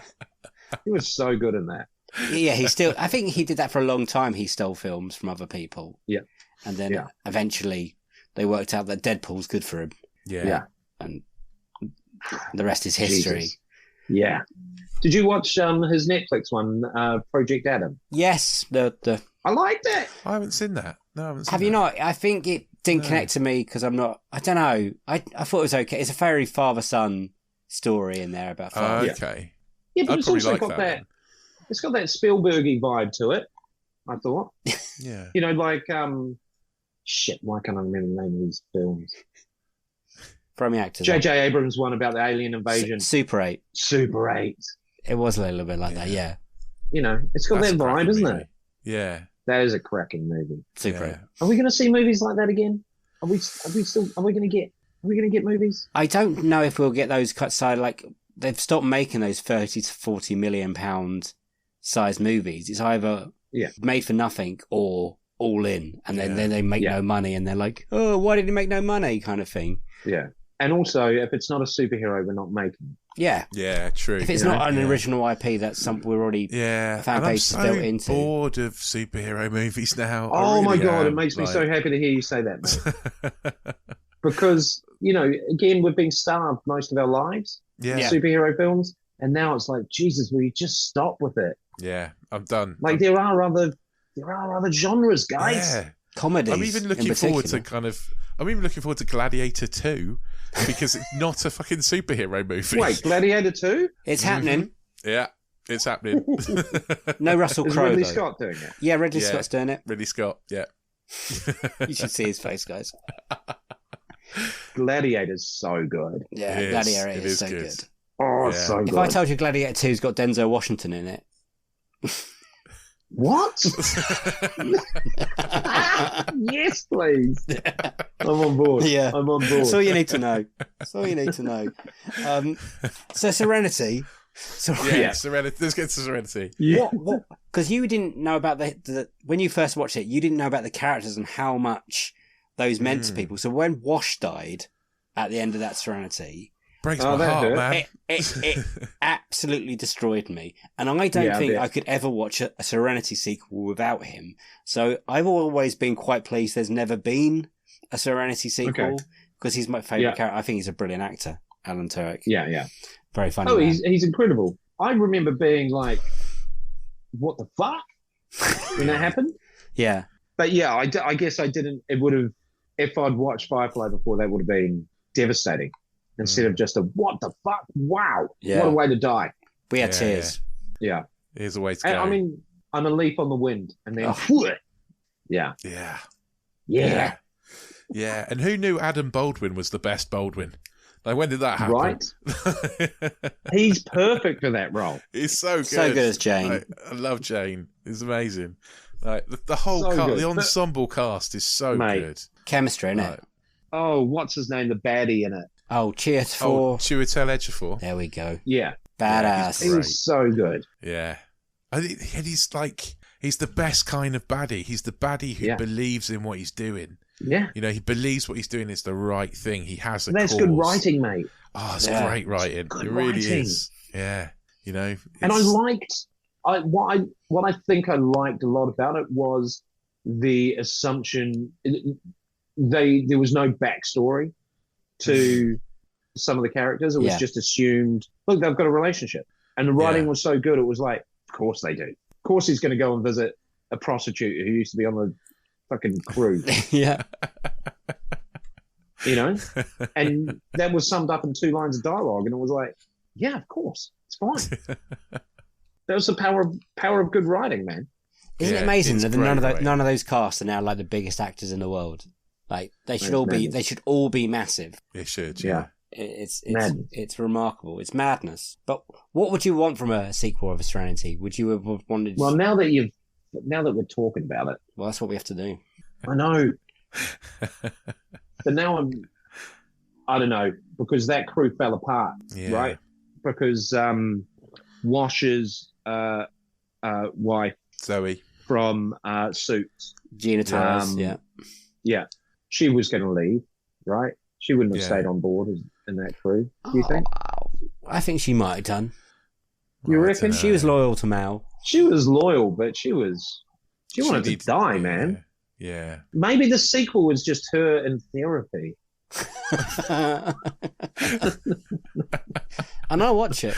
He was so good in that. Yeah, I think he did that for a long time. He stole films from other people. Yeah. And then eventually they worked out that Deadpool's good for him. Yeah. And the rest is history. Jesus. Yeah. Did you watch his Netflix one, Project Adam? Yes. I liked it. I haven't seen that. No, I haven't seen that. Have you not? I think it didn't connect to me because I'm not... I don't know. I thought it was okay. It's a very father-son story in there about father. Okay. Yeah, but I'd it's probably also like got that. It's got that Spielbergy vibe to it, I thought. Yeah. Like, shit, why can't I remember the name of these films? From the actors. J.J. Abrams one about the alien invasion. Super 8. Super 8. It was a little bit like that, yeah. It's got that vibe, isn't movie. it? Yeah. That is a cracking movie. Super 8. Are we going to see movies like that again? Are we going to get movies? I don't know if we'll get those cut side, like, they've stopped making those 30 to 40 million pound size movies. It's either made for nothing or all in, and then Yeah. they make no money, and they're like, oh, why did he make no money, kind of thing. Yeah. And also, if it's not a superhero, we're not making. Yeah. Yeah, true. If it's not an original IP, that's something we're already fan and I'm base so built into. bored of superhero movies now. Oh I my really God, am. it makes me so happy to hear you say that, mate. like... Because, you know, again, we've been starved most of our lives, yeah, superhero films, and now it's like, Jesus, will you just stop with it? yeah, I'm done. Like, there are other genres, guys. Yeah. Comedies. I'm even looking forward to I'm even looking forward to Gladiator 2 because it's not a fucking superhero movie. Wait, Gladiator 2? It's happening. Yeah, it's happening. No Russell Is Crowe, Ridley though. Scott doing it? Yeah, Ridley Yeah. Scott's doing it. Ridley Scott, yeah. You should see his face, guys. Gladiator's so good. Yeah, It is. Gladiator It is is so good. good. Oh, Yeah. so If good. I told you Gladiator 2's got Denzel Washington in it. What? Yes, please. I'm on board. Yeah. I'm on board. That's all you need to know. That's all you need to know. So Serenity. So, Yeah, Serenity. Let's get to Serenity. Yeah. What? Because you didn't know about the when you first watched it, you didn't know about the characters and how much those meant to people. So when Wash died at the end of that Serenity, Breaks Oh, my that heart, hurt. man. it absolutely destroyed me. And I don't Yeah, think yeah. I could ever watch a Serenity sequel without him. So I've always been quite pleased there's never been a Serenity sequel because he's my favourite Yeah. character. I think he's a brilliant actor, Alan Tudyk. Yeah, yeah. Very funny. Oh, man. he's incredible. I remember being like, what the fuck? When that happened? Yeah. But yeah, I guess I didn't. It would have, if I'd watched Firefly before, that would have been devastating. Instead of just a what the fuck? Wow, Yeah. what a way to die. We had Yeah, tears. Yeah, Here's a way to and, go. I mean, I'm a leaf on the wind, and then yeah, yeah. yeah, Yeah. And who knew Adam Baldwin was the best Baldwin? Like, when did that happen? right. He's perfect for that role. He's so good. So good as Jane. Like, I love Jane. It's amazing. Like, the whole So cast, good. the ensemble cast is so Mate. good. Chemistry, innit? Like, Oh, what's his name? The baddie in it. Oh, cheers for. Chiwetel Ejiofor. There we go. Yeah, Badass. he Great. was so good. Yeah. And he's like, he's the best kind of baddie. He's the baddie who Yeah. believes in what he's doing. Yeah, You know, he believes what he's doing is the right thing. He has a that's cause. good writing, mate. Oh, it's Yeah. great writing. Good It really writing. is. Yeah. You know, And I it's- liked what I think I liked a lot about it was the assumption there was no backstory to some of the characters. It was Yeah. just assumed, look, they've got a relationship. And the writing Yeah. was so good, it was like, of course they do. Of course he's going to go and visit a prostitute who used to be on the fucking crew, Yeah. you know? And that was summed up in 2 lines of dialogue. And it was like, yeah, of course, it's fine. That was the power of good writing, man. Isn't Yeah, it amazing it's that great writing. none of those casts are now like the biggest actors in the world? Like they should It's all be. madness. They should all be massive. It should, Yeah. It's Madness. it's remarkable. It's madness. But what would you want from a sequel of Serenity? Would you have wanted? Well, now that we're talking about it, Well, that's what we have to do. I know. But now I don't know, because that crew fell apart, Yeah. right? Because Wash's wife Zoe. from Suits, Gina Torres. yeah, she was going to leave, right? She wouldn't have Yeah. stayed on board in that crew. Do you think? Oh, I think she might have done. You I reckon? dunno. She was loyal to Mal. She was loyal, but she wanted needed- to die, man. Yeah. Maybe the sequel was just her in therapy. And I'll watch it.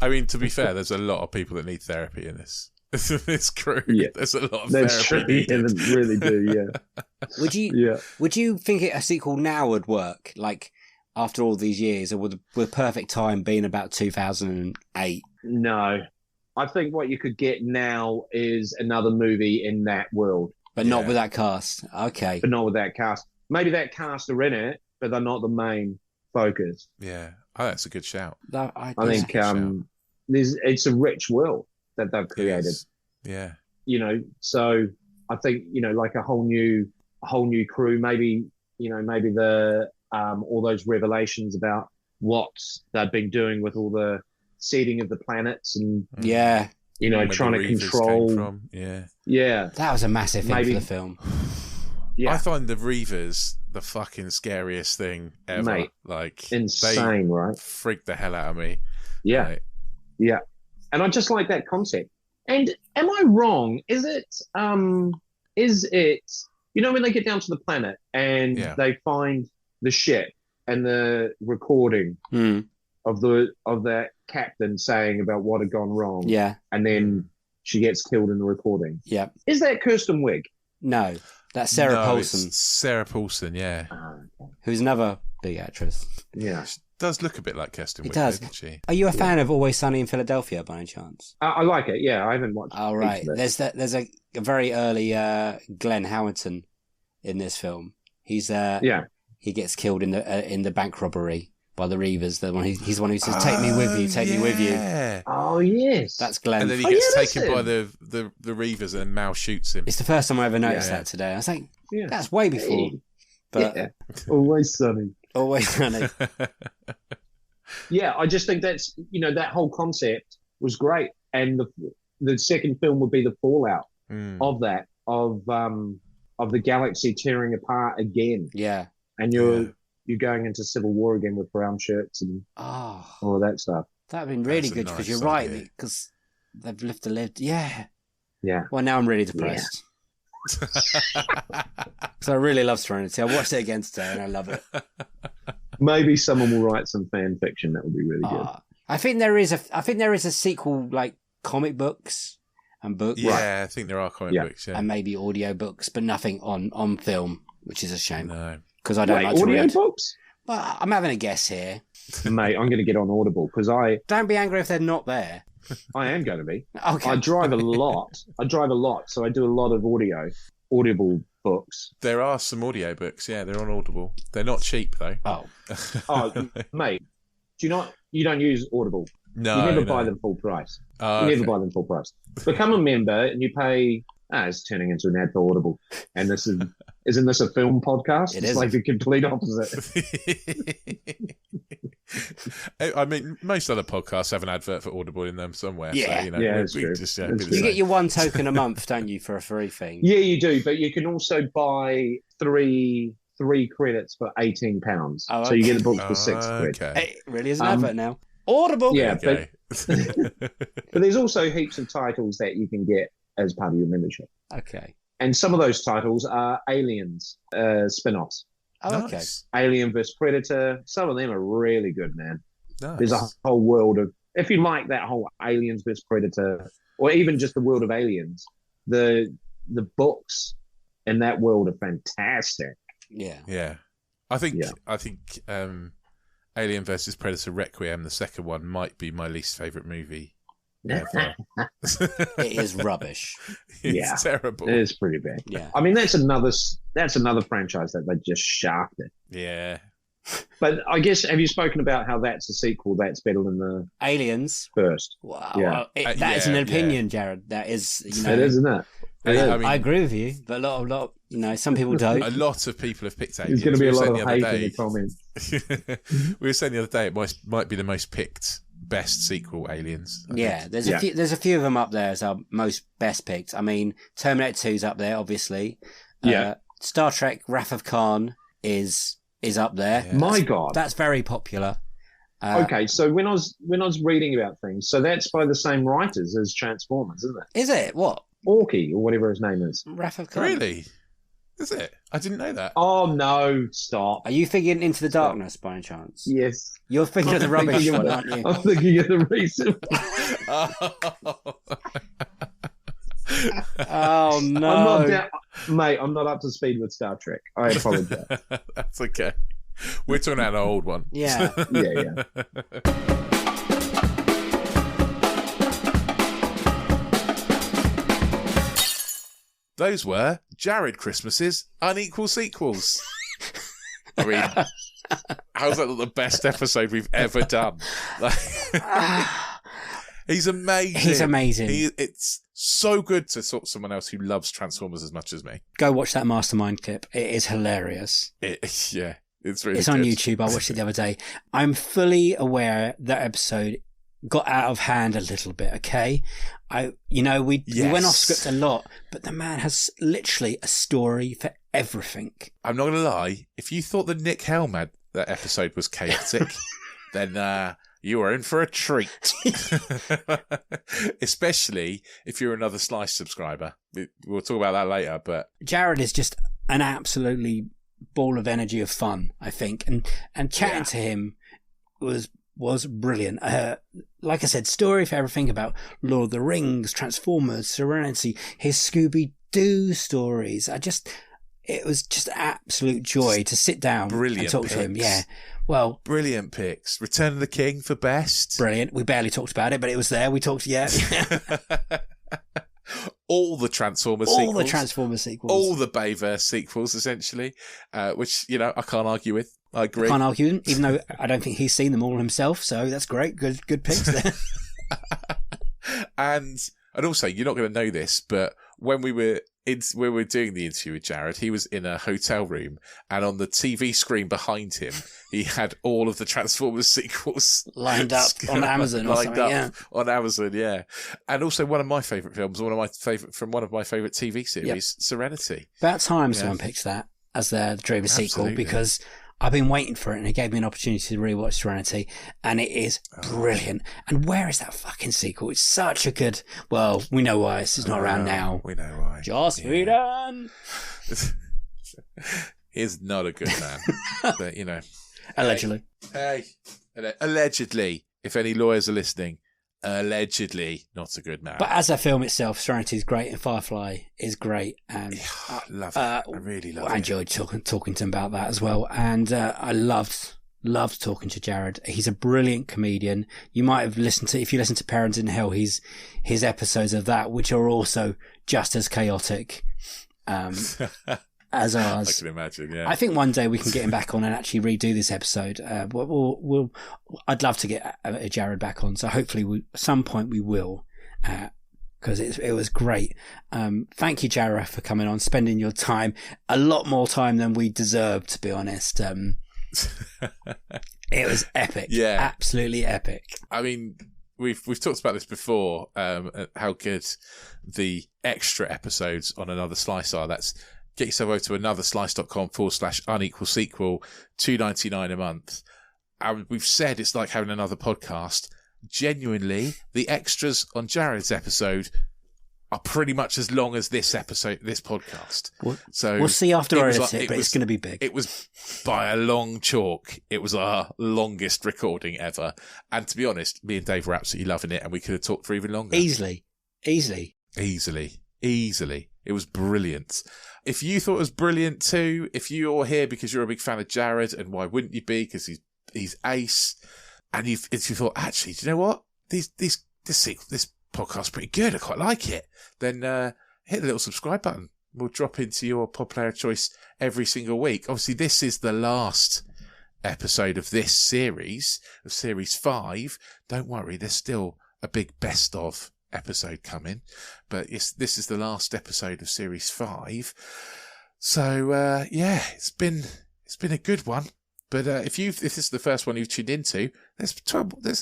I mean, to be fair, there's a lot of people that need therapy in this. This crew. Yeah. There's a lot of That's true. therapy Yeah, needed. they really do. Yeah, Would you? yeah. Would you think a sequel now would work? Like after all these years, or would Perfect Time being about 2008? No, I think what you could get now is another movie in that world, But not Yeah. with that cast. Okay. but not with that cast. Maybe that cast are in it, but they're not the main focus. Yeah. Oh, that's a good shout. No, I yeah. think it's a rich world that they've created. Yes. Yeah. You know, so I think like a whole new crew. Maybe maybe the all those revelations about what they've been doing with all the seeding of the planets and Yeah. you know, Where trying the to Reavers control. came from. Yeah. Yeah, That was a massive thing Maybe- for the film. yeah, I find the Reavers the fucking scariest thing ever. Mate, like insane, they right? freak the hell out of me. Yeah, Like, yeah. And I just like that concept. And am I wrong? Is it, you know, when they get down to the planet and Yeah. they find the ship and the recording Hmm. of that captain saying about what had gone wrong, Yeah, and then she gets killed in the recording. yeah. Is that Kirsten Wiig? No, that's Sarah no, Paulson, it's Sarah Paulson, yeah. who's another big actress. Yeah, She does look a bit like Kirsten It Wiig, does. doesn't she? Are you a fan of Always Sunny in Philadelphia by any chance? I like it. Yeah, I haven't watched. Oh, each right. of it. There's a very early Glenn Howerton in this film. He's Yeah. he gets killed in the bank robbery by the Reavers. He's the one who says, "Take me with you, take me with you." Yeah. Oh yes. That's Glenn. And then he Oh, gets yeah, that's taken by him. the Reavers and Mal shoots him. It's the first time I ever noticed Yeah. that today. I was like, yeah. that's way before. Hey. But Yeah. Always sunny. Always Sunny. Yeah, I just think that's, you know, that whole concept was great, and the second film would be the fallout of that, of the galaxy tearing apart again, Yeah. and you're going into civil war again with brown shirts and Oh, all of that stuff. that'd been really That's a good because nice you're right, idea. because they've lived to live. Yeah. Yeah, Well, now I'm really depressed. So I really love Serenity. I watched it again today and I love it. maybe someone will write some fan fiction that would be really good. I think there is a sequel, like comic books and books. Yeah, I think there are comic Yeah. books, yeah. And maybe audio books, but nothing on film, which is a shame No. because I don't Wait, like to audio read. books? Well, I'm having a guess here. Mate, I'm going to get on Audible because I Don't be angry if they're not there. am going to be. Okay. I drive a lot. So I do a lot of audible books. There are some audio books, yeah, they're on Audible. They're not cheap though. Oh, Oh, mate, you don't use Audible. No. You never no. buy them full price. Oh, You okay. never buy them full price. Become a member and you pay. It's turning into an ad for Audible. And isn't this a film podcast? It It's is. like the complete opposite. I mean, most other podcasts have an advert for Audible in them somewhere. Yeah. So, you know, Yeah, we- it's we true. just, It's be the true. you get same. your one token a month, don't you, for a free thing? Yeah, you do. But you can also buy three credits for £18. Oh, So you get the okay. book for £6. Okay. It really is an Um, advert now. Audible. Yeah, Okay. But there's also heaps of titles that you can get as part of your membership. Okay. And some of those titles are Aliens spin-offs. Oh, okay. Nice. Alien vs Predator. Some of them are really good, man. Nice. There's a whole world of, if you like that whole Aliens vs Predator, or even just the world of Aliens, the books in that world are fantastic. Yeah. Yeah. I think Yeah. Alien versus Predator Requiem, the second one, might be my least favourite movie ever. It is rubbish. It's Yeah. terrible. It is pretty bad. Yeah. I mean, that's another franchise that they just shafted. Yeah. But I guess, have you spoken about how that's a sequel that's better than the Aliens. first? Wow. Yeah. Well, that is an yeah, opinion, Jared. That is, you know. It is, isn't it? It is. I mean, I agree with you, but a lot, you know, some people don't. a lot of people have picked Aliens. There's going to be a We were lot of saying hate in the the comments. we were saying the other day it might be the most picked best sequel, Aliens. I Yeah, think. there's a few of them up there as our most best picked. I mean, Terminator 2's up there, obviously. Yeah. Star Trek: Wrath of Khan is up there. Yeah. My God. That's very popular. Okay, so when I was reading about things, so that's by the same writers as Transformers, isn't it? Is it? What? Orky, or whatever his name is. Wrath of Khan? Really? Is it? I didn't know that. Oh, no, stop. Are you thinking Into the Darkness by any chance? Yes. You're thinking of the I'm rubbish thinking one, of- aren't you? I'm thinking of the recent Oh, no. I'm not down, mate, I'm not up to speed with Star Trek. I apologize. That's okay. We're talking about an old one. Yeah. Yeah. Those were Jared Christmas's Unequal Sequels. I mean, how's that not the best episode we've ever done? Like, he's amazing. He's amazing. It's so good to sort of someone else who loves Transformers as much as me. Go watch that Mastermind clip. It is hilarious. Yeah, it's really It's on good. YouTube. I watched it the other day. I'm fully aware that episode got out of hand a little bit. Okay, we went off script a lot, but the man has literally a story for everything. I'm not gonna lie. If you thought the Nick Helm that episode was chaotic, then you are in for a treat. Especially if you're another Slice subscriber. We'll talk about that later. But Jared is just an absolutely ball of energy of fun, I think, and chatting to him was brilliant. Like I said, story for everything about Lord of the Rings, Transformers, Serenity, his Scooby-Doo stories. It was just absolute joy to sit down and talk to him. Yeah. Well, brilliant picks. Return of the King for best. Brilliant. We barely talked about it, but it was there. We talked, All the Transformers sequels. All the Transformers sequels. All the Bayverse sequels, essentially, which, I can't argue with. I agree. I can't argue, even though I don't think he's seen them all himself, so that's great. Good picks there. And also, you're not going to know this, but when we were doing the interview with Jared, he was in a hotel room, and on the TV screen behind him, he had all of the Transformers sequels lined up on Amazon or something. On Amazon, yeah. And also one of my favourite films, one of my favourite TV series, Serenity. About time someone picks that as their dream sequel, because I've been waiting for it, and it gave me an opportunity to rewatch Serenity, and it is brilliant. And where is that fucking sequel? It's such a good... Well, we know why. It's not around now. We know why. Joss Whedon! He's not a good man. But, Allegedly. Hey. Allegedly. If any lawyers are listening, allegedly not a good man. But as a film itself, Serenity is great, and Firefly is great. And I love it. I really love it. I enjoyed talking to him about that as well. And I loved talking to Jared. He's a brilliant comedian. You might have if you listen to Parents in Hell, his episodes of that, which are also just as chaotic as ours. I can imagine, yeah. I think one day we can get him back on and actually redo this episode. I'd love to get Jared back on, so hopefully at some point we will, because it was great. Thank you, Jared, for coming on, spending your time, a lot more time than we deserved, to be honest. It was epic. Yeah. Absolutely epic. I mean, we've talked about this before, how good the extra episodes on Another Slice are. That's get yourself over to anotherslice.com/unequal sequel, $2.99 a month. And we've said it's like having another podcast. Genuinely, the extras on Jared's episode are pretty much as long as this podcast. We'll see after I edit it, but it's going to be big. It was by a long chalk. It was our longest recording ever. And to be honest, me and Dave were absolutely loving it, and we could have talked for even longer. Easily. It was brilliant. If you thought it was brilliant too, if you're here because you're a big fan of Jared, and why wouldn't you be? Because he's ace. And if you thought, actually, do you know what? This podcast's pretty good. I quite like it. Then hit the little subscribe button. We'll drop into your pod player of choice every single week. Obviously, this is the last episode of this series, of Series 5. Don't worry, there's still a big best of episode coming. But this is the last episode of Series 5. So, it's been a good one. But if this is the first one you've tuned into, there's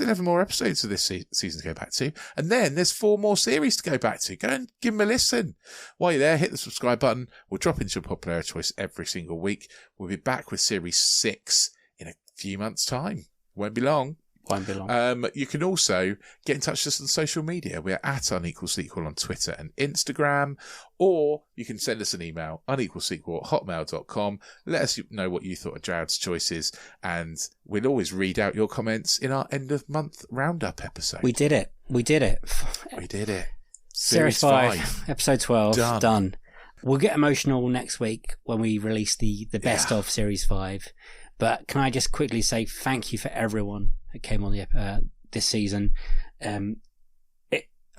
11 more episodes of this season to go back to. And then there's 4 more series to go back to. Go and give them a listen. While you're there, hit the subscribe button. We'll drop into your popular choice every single week. We'll be back with Series 6 in a few months' time. Won't be long. You can also get in touch with us on social media. We're at Unequal Sequel on Twitter and Instagram, or you can send us an email, unequalsequel@hotmail.com. Let us know what you thought of Jared's choices, and we'll always read out your comments in our end of month roundup episode. We did it. Series 5, episode 12, done. We'll get emotional next week when we release the best of Series 5. But can I just quickly say thank you for everyone that came on this season. I'm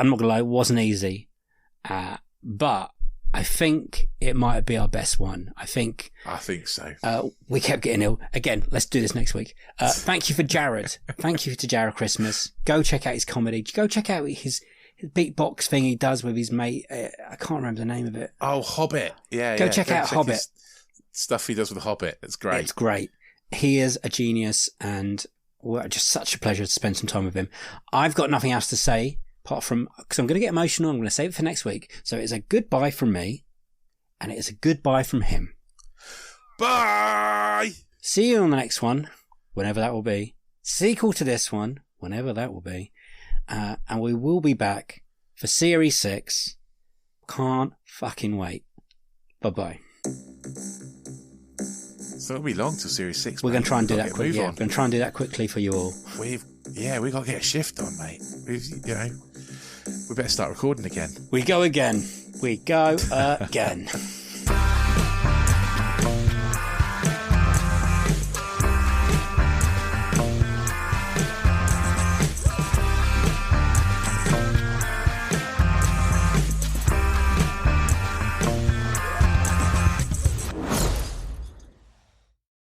not gonna lie, it wasn't easy, but I think it might be our best one. I think so. We kept getting ill. Again, let's do this next week. Thank you for Jared. Thank you to Jared Christmas. Go check out his comedy. Go check out his beatbox thing he does with his mate. I can't remember the name of it. Oh, Hobbit. Yeah. Go check out Hobbit. Stuff he does with Hobbit. It's great. It's great. He is a genius, and Well, just such a pleasure to spend some time with him. I've got nothing else to say apart from, because I'm going to get emotional. I'm going to save it for next week. So it's a goodbye from me, and it is a goodbye from him. Bye! See you on the next one, whenever that will be. Sequel to this one, whenever that will be. And we will be back for Series 6. Can't fucking wait. Bye-bye. So it'll be long till Series 6. We're going to try and do that quickly. quickly. Yeah, we're going to try and do that quickly for you all. We've got to get a shift on, mate. We better start recording again. We go again. We go again.